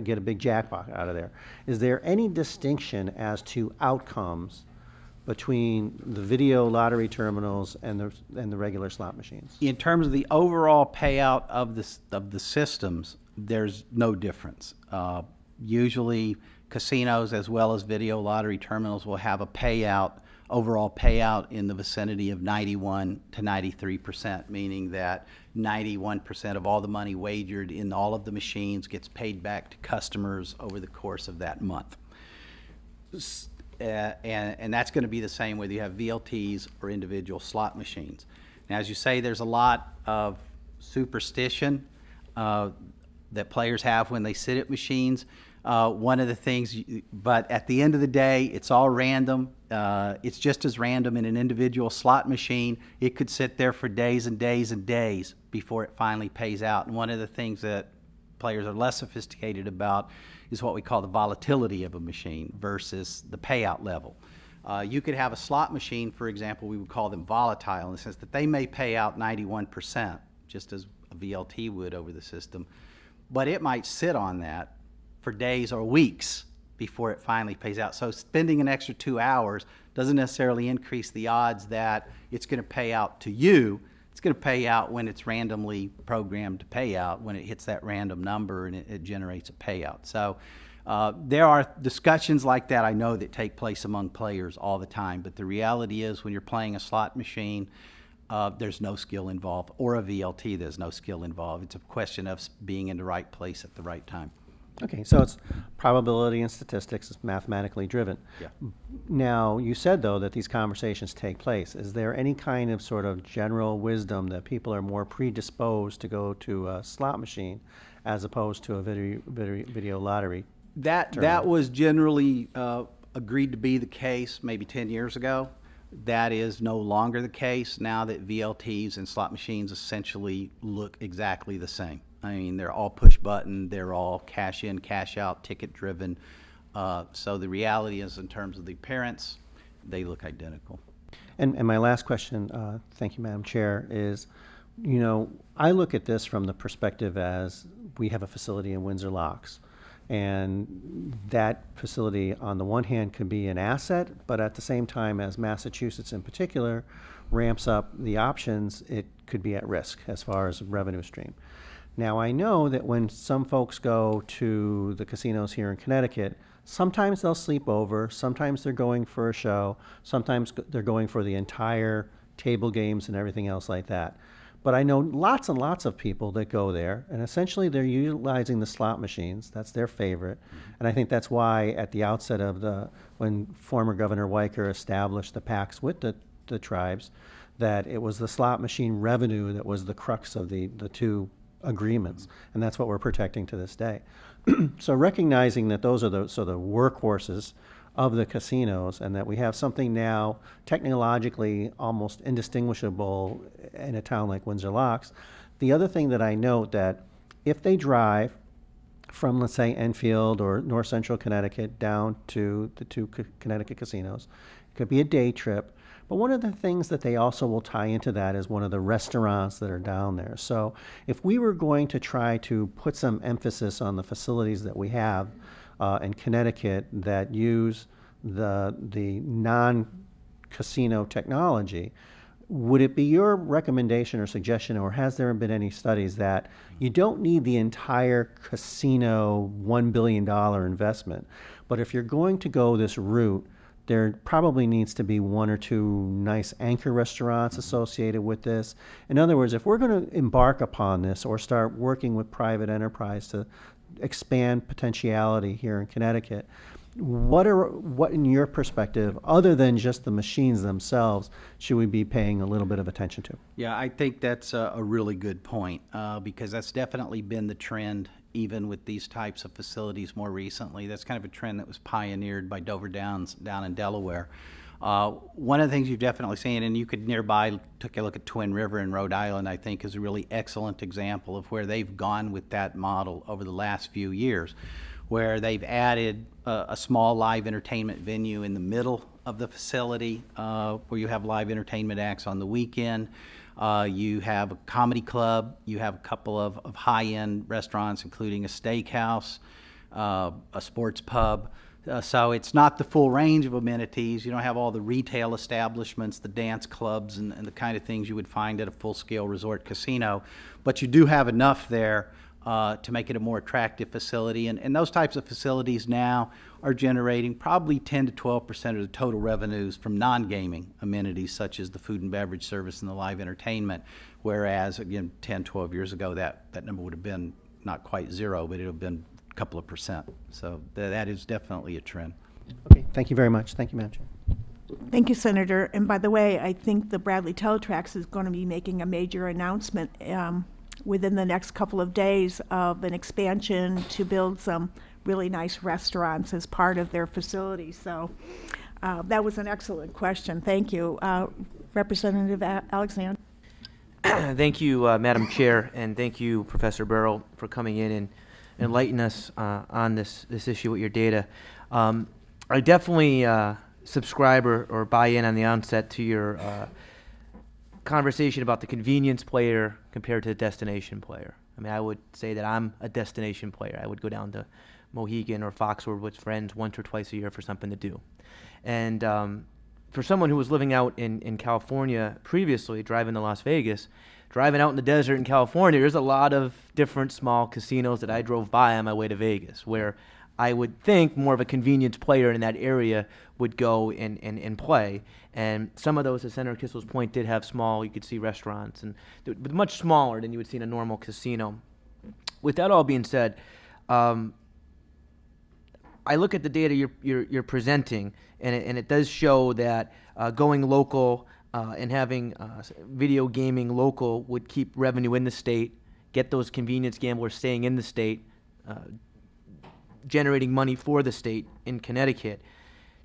get a big jackpot out of there. Is there any distinction as to outcomes between the video lottery terminals and the regular slot machines? In terms of the overall payout of the systems, there's no difference. Usually casinos as well as video lottery terminals will have a overall payout in the vicinity of 91 to 93%, meaning that 91% of all the money wagered in all of the machines gets paid back to customers over the course of that month. And that's going to be the same whether you have VLTs or individual slot machines. Now, as you say, there's a lot of superstition that players have when they sit at machines. One of the things, but at the end of the day, it's all random. It's just as random in an individual slot machine. It could sit there for days and days and days before it finally pays out. And one of the things that players are less sophisticated about is what we call the volatility of a machine versus the payout level. You could have a slot machine, for example, we would call them volatile in the sense that they may pay out 91%, just as a VLT would over the system, but it might sit on that for days or weeks before it finally pays out. So spending an extra 2 hours doesn't necessarily increase the odds that it's going to pay out to you. it's going to pay out when it's randomly programmed to pay out, when it hits that random number and it generates a payout. So there are discussions like that I know that take place among players all the time, but the reality is when you're playing a slot machine, there's no skill involved, or a VLT, there's no skill involved. It's a question of being in the right place at the right time. Okay, so it's probability and statistics is mathematically driven. Yeah. Now, you said, though, that these conversations take place. Is there any kind of sort of general wisdom that people are more predisposed to go to a slot machine as opposed to a video lottery? That was generally agreed to be the case maybe 10 years ago. That is no longer the case now that VLTs and slot machines essentially look exactly the same. I mean, they're all push button, they're all cash in, cash out, ticket driven. So the reality is, in terms of the appearance, they look identical. And my last question, thank you, Madam Chair, is, you know, I look at this from the perspective as we have a facility in Windsor Locks. And that facility, on the one hand, could be an asset, but at the same time, as Massachusetts in particular ramps up the options, it could be at risk as far as revenue stream. Now, I know that when some folks go to the casinos here in Connecticut, sometimes they'll sleep over, sometimes they're going for a show, sometimes they're going for the entire table games and everything else like that. But I know lots and lots of people that go there, and essentially they're utilizing the slot machines. That's their favorite. And I think that's why at the outset of when former Governor Weicker established the pacts with the tribes, that it was the slot machine revenue that was the crux of the two agreements. And that's what we're protecting to this day. So recognizing that those are the workhorses of the casinos, and that we have something now technologically almost indistinguishable in a town like Windsor Locks. The other thing that I note, that if they drive from, let's say, Enfield or North Central Connecticut down to the two Connecticut casinos, it could be a day trip. But one of the things that they also will tie into that is one of the restaurants that are down there. So if we were going to try to put some emphasis on the facilities that we have in Connecticut that use the non-casino technology, would it be your recommendation or suggestion, or has there been any studies, that you don't need the entire casino $1 billion investment, but if you're going to go this route, there probably needs to be one or two nice anchor restaurants associated with this? In other words, if we're going to embark upon this or start working with private enterprise to expand potentiality here in Connecticut, what in your perspective, other than just the machines themselves, should we be paying a little bit of attention to? Yeah, I think that's a really good point, because that's definitely been the trend, even with these types of facilities more recently. That's kind of a trend that was pioneered by Dover Downs down in Delaware. One of the things you've definitely seen, and you could nearby take a look at Twin River in Rhode Island, I think is a really excellent example of where they've gone with that model over the last few years, where they've added a small live entertainment venue in the middle of the facility, where you have live entertainment acts on the weekend. You have a comedy club, you have a couple of high-end restaurants, including a steakhouse, a sports pub. So it's not the full range of amenities. You don't have all the retail establishments, the dance clubs, and the kind of things you would find at a full-scale resort casino. But you do have enough there to make it a more attractive facility. And those types of facilities now are generating probably 10 to 12% of the total revenues from non-gaming amenities, such as the food and beverage service and the live entertainment. Whereas, again, 10, 12 years ago, that number would have been not quite zero, but it would have been a couple of percent. So that is definitely a trend. Okay, thank you very much. Thank you, Madam Chair. Thank you, Senator. And by the way, I think the Bradley Teletrax is going to be making a major announcement within the next couple of days of an expansion to build some really nice restaurants as part of their facility. So that was an excellent question. Thank you. Representative Alexander. Thank you, Madam Chair, and thank you, Professor Burrow, for coming in and enlighten us on this issue with your data. I definitely subscribe or buy in on the onset to your conversation about the convenience player compared to the destination player. I mean, I would say that I'm a destination player. I would go down to Mohegan or Foxwoods with friends once or twice a year for something to do. And for someone who was living out in California previously, driving to Las Vegas, driving out in the desert in California, there's a lot of different small casinos that I drove by on my way to Vegas, where I would think more of a convenience player in that area would go and play. And some of those, as Senator Kissel's point, did have small, you could see restaurants, but much smaller than you would see in a normal casino. With that all being said, I look at the data you're presenting, and it does show that going local and having video gaming local would keep revenue in the state, get those convenience gamblers staying in the state, generating money for the state in Connecticut.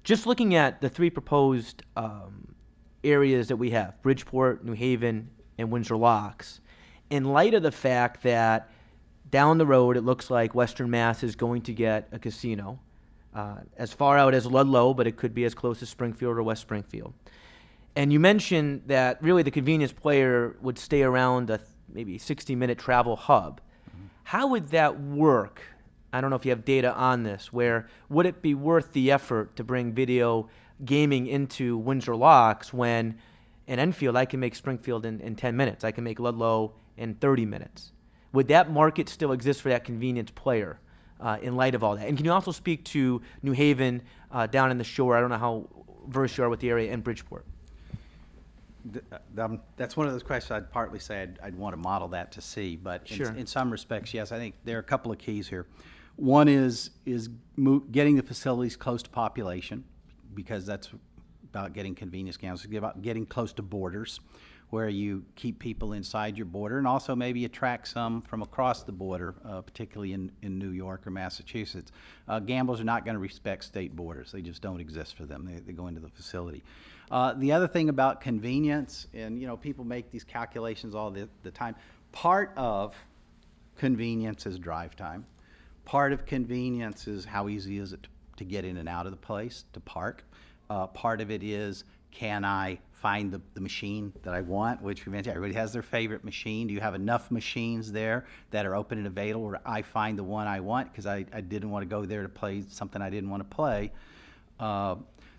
Just looking at the three proposed areas that we have, Bridgeport, New Haven, and Windsor Locks, in light of the fact that down the road it looks like Western Mass is going to get a casino, as far out as Ludlow, but it could be as close as Springfield or West Springfield. And you mentioned that really the convenience player would stay around a maybe 60-minute travel hub. Mm-hmm. How would that work? I don't know if you have data on this, where would it be worth the effort to bring video gaming into Windsor Locks when in Enfield I can make Springfield in 10 minutes, I can make Ludlow in 30 minutes? Would that market still exist for that convenience player in light of all that? And can you also speak to New Haven down in the shore? I don't know how versed you are with the area, and Bridgeport. That's one of those questions I'd partly say I'd want to model that to see, but Sure. in some respects, yes, I think there are a couple of keys here. One is getting the facilities close to population, because that's about getting convenience gambles. It's about getting close to borders, where you keep people inside your border, and also maybe attract some from across the border, particularly in New York or Massachusetts. Gamblers are not going to respect state borders. They just don't exist for them. They go into the facility. The other thing about convenience, and people make these calculations all the time, part of convenience is drive time. Part of convenience is how easy is it to get in and out of the place, to park. Part of it is, can I find the machine that I want, which we mentioned, everybody has their favorite machine. Do you have enough machines there that are open and available where I find the one I want because I didn't want to go there to play something I didn't want to play?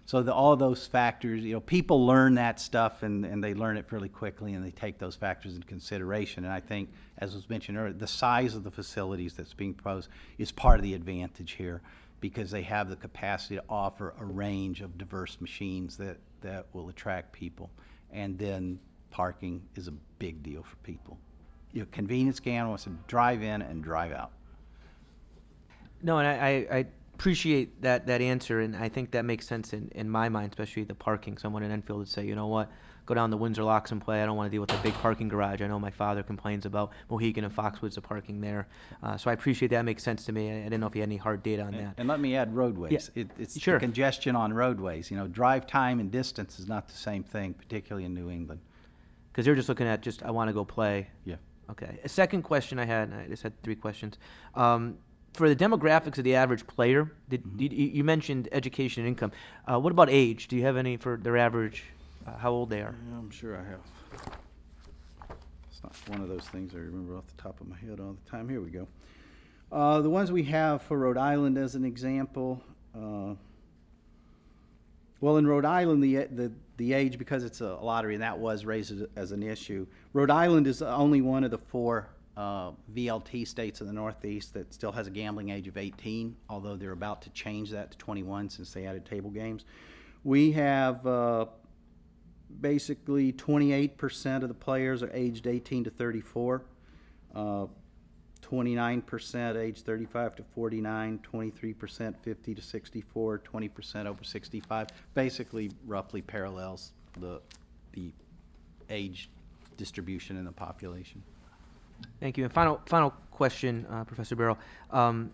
So all those factors, people learn that stuff and they learn it fairly quickly, and they take those factors into consideration. And I think, as was mentioned earlier, the size of the facilities that's being proposed is part of the advantage here, because they have the capacity to offer a range of diverse machines that will attract people. And then parking is a big deal for people. Convenience gambler wants to drive in and drive out. No, and I appreciate that answer, and I think that makes sense in my mind, especially the parking. Someone in Enfield would say, you know what, go down to Windsor Locks and play. I don't want to deal with a big parking garage. I know my father complains about Mohegan and Foxwoods, the parking there. So I appreciate that. It makes sense to me. I didn't know if you had any hard data on that. And let me add roadways. Yeah. It's Sure. the congestion on roadways. Drive time and distance is not the same thing, particularly in New England. Because they're just looking at I want to go play. Yeah. Okay. A second question I had, and I just had three questions. For the demographics of the average player, you mentioned education and income. What about age? Do you have any for their average, how old they are? Yeah, I'm sure I have. It's not one of those things I remember off the top of my head all the time. Here we go. The ones we have for Rhode Island as an example, well, in Rhode Island, the age, because it's a lottery, and that was raised as an issue, Rhode Island is only one of the four VLT states in the Northeast that still has a gambling age of 18, although they're about to change that to 21 since they added table games. We have basically 28% of the players are aged 18 to 34, 29% aged 35 to 49, 23% 50 to 64, 20% over 65. Basically, roughly parallels the age distribution in the population. Thank you. And final question, Professor Barrow.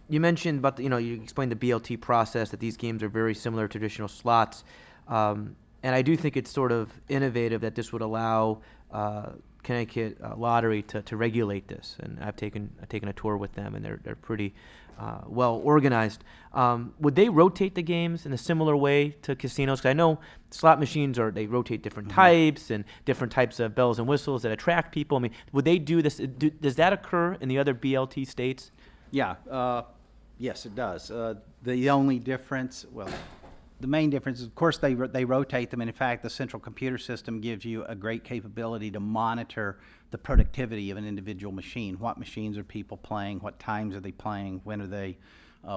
You mentioned about you explained the BLT process, that these games are very similar to traditional slots, and I do think it's sort of innovative that this would allow Connecticut Lottery to regulate this. And I've taken a tour with them, and they're pretty well organized. Would they rotate the games in a similar way to casinos? Because I know slot machines they rotate different types and different types of bells and whistles that attract people. I mean, would they do this? Does that occur in the other BLT states? Yeah, yes, it does. The only difference, well, the main difference is, of course, they rotate them, and in fact, the central computer system gives you a great capability to monitor the productivity of an individual machine. What machines are people playing? What times are they playing? When are they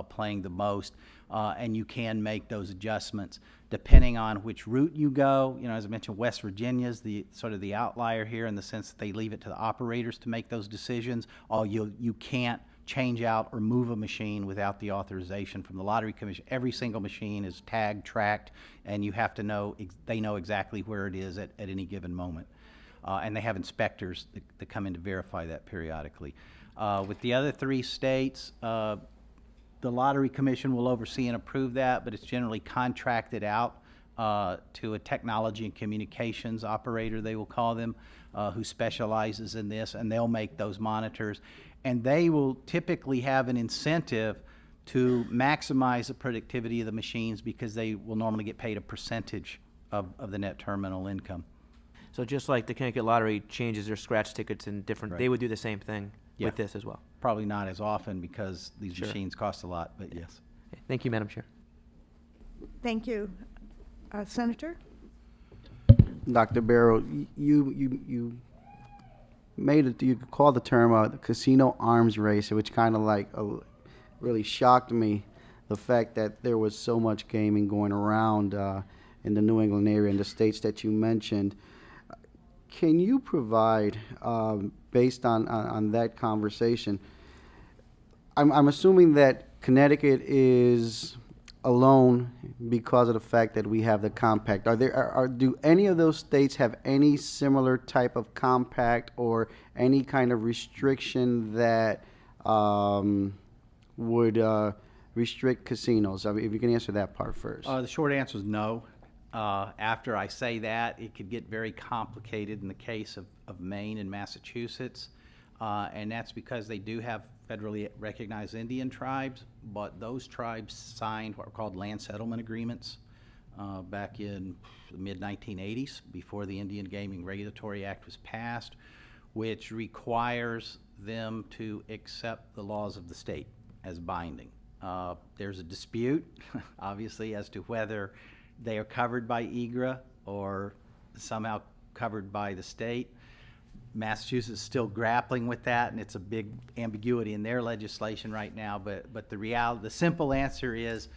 playing the most? And you can make those adjustments depending on which route you go. You know, as I mentioned, West Virginia is the sort of the outlier here in the sense that they leave it to the operators to make those decisions. You can't change out or move a machine without the authorization from the Lottery Commission. Every single machine is tagged, tracked, and you have to know, they know exactly where it is at any given moment. And they have inspectors that come in to verify that periodically. With the other 3 states, the Lottery Commission will oversee and approve that, but it's generally contracted out to a technology and communications operator, they will call them, who specializes in this, and they'll make those monitors. And they will typically have an incentive to maximize the productivity of the machines because they will normally get paid a percentage of the net terminal income. So just like the Connecticut Lottery changes their scratch tickets and different, Right. they would do the same thing Yeah. with this as well. Probably not as often because these Sure. machines cost a lot, but yes. Okay. Thank you, Madam Chair. Thank you. Senator? Dr. Barrow, you made it, you could call the term the casino arms race, which kind of like really shocked me, the fact that there was so much gaming going around in the New England area and the states that you mentioned. Can you provide, based on that conversation, I'm assuming that Connecticut is alone because of the fact that we have the compact. Do any of those states have any similar type of compact or any kind of restriction that would restrict casinos? I mean, if you can answer that part first. The short answer is no. After I say that, it could get very complicated in the case of Maine and Massachusetts, and that's because they do have federally recognized Indian tribes, but those tribes signed what are called land settlement agreements back in the mid-1980s, before the Indian Gaming Regulatory Act was passed, which requires them to accept the laws of the state as binding. There's a dispute, obviously, as to whether they are covered by EGRA or somehow covered by the state. Massachusetts is still grappling with that, and it's a big ambiguity in their legislation right now. But the simple answer is,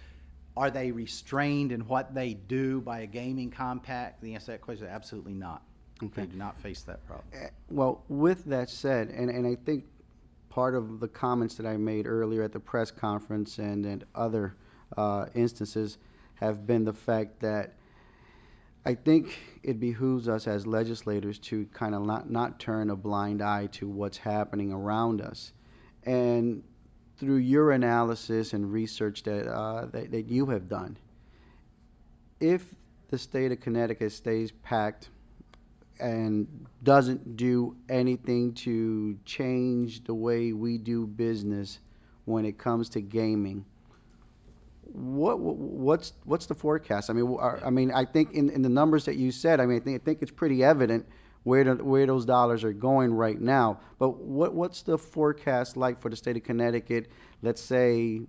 are they restrained in what they do by a gaming compact? The answer to that question is absolutely not. Okay. They do not face that problem. Well, with that said, and I think part of the comments that I made earlier at the press conference and other instances have been the fact that I think it behooves us as legislators to kind of not turn a blind eye to what's happening around us. And through your analysis and research that you have done, if the state of Connecticut stays packed and doesn't do anything to change the way we do business when it comes to gaming, what's the forecast? I mean, I think in the numbers that you said, I think it's pretty evident where those dollars are going right now. But what's the forecast like for the state of Connecticut? Let's say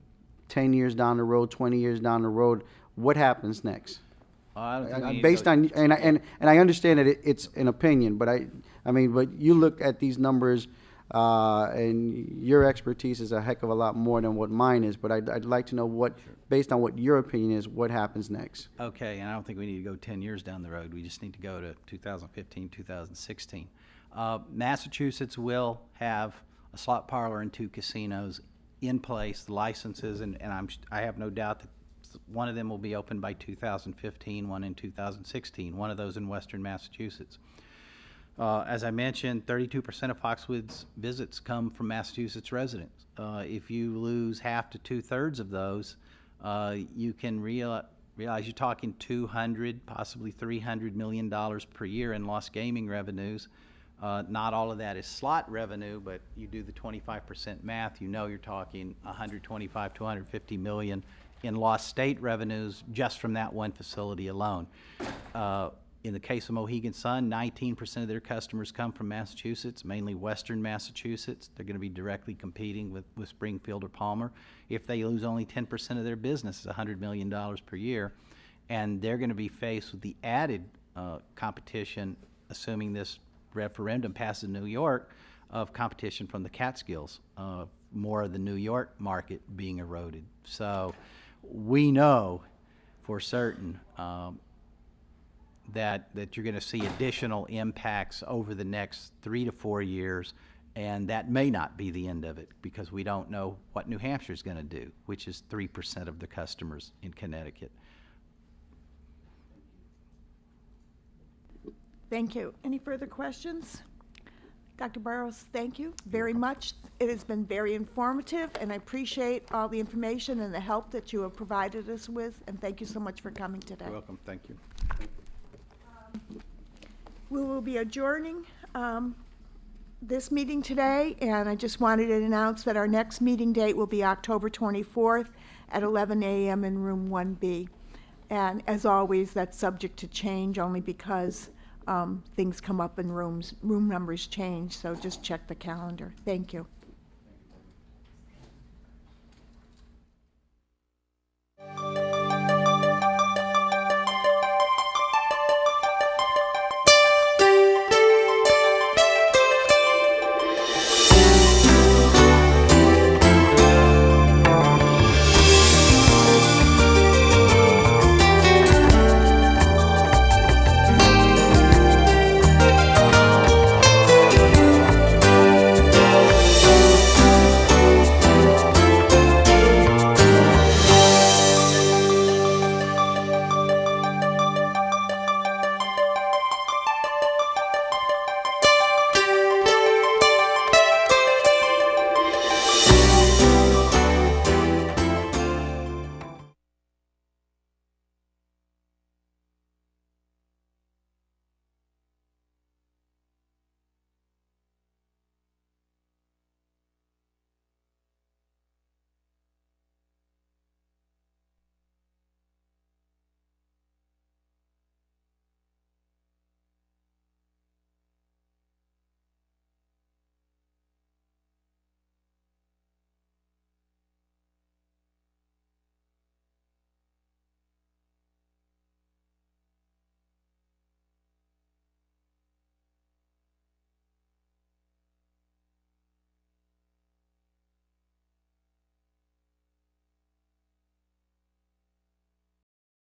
10 years down the road, 20 years down the road. What happens next? Based on and I understand that it's an opinion, but but you look at these numbers. And your expertise is a heck of a lot more than what mine is, but I'd like to know based on what your opinion is, what happens next. Okay, and I don't think we need to go 10 years down the road. We just need to go to 2015, 2016. Massachusetts will have a slot parlor and 2 casinos in place, the licenses, and I have no doubt that one of them will be open by 2015, one in 2016, one of those in western Massachusetts. As I mentioned, 32% of Foxwoods visits come from Massachusetts residents. If you lose half to 2/3 of those, you can realize you're talking $200, possibly $300 million per year in lost gaming revenues. Not all of that is slot revenue, but you do the 25% math, you know you're talking $125 to $150 million in lost state revenues just from that one facility alone. In the case of Mohegan Sun, 19% of their customers come from Massachusetts, mainly western Massachusetts. They're going to be directly competing with Springfield or Palmer. If they lose only 10% of their business, it's $100 million per year. and they're going to be faced with the added competition, assuming this referendum passes in New York, of competition from the Catskills, more of the New York market being eroded. So we know for certain that you're going to see additional impacts over the next 3 to 4 years, and that may not be the end of it, because we don't know what New Hampshire's going to do, which is 3% of the customers in Connecticut. Thank you. Any further questions? Dr. Barros, thank you very much. It has been very informative, and I appreciate all the information and the help that you have provided us with, and thank you so much for coming today. You're welcome. Thank you. We will be adjourning this meeting today, and I just wanted to announce that our next meeting date will be October 24th at 11 a.m. in room 1B. And as always, that's subject to change only because things come up in room numbers change, so just check the calendar. Thank you.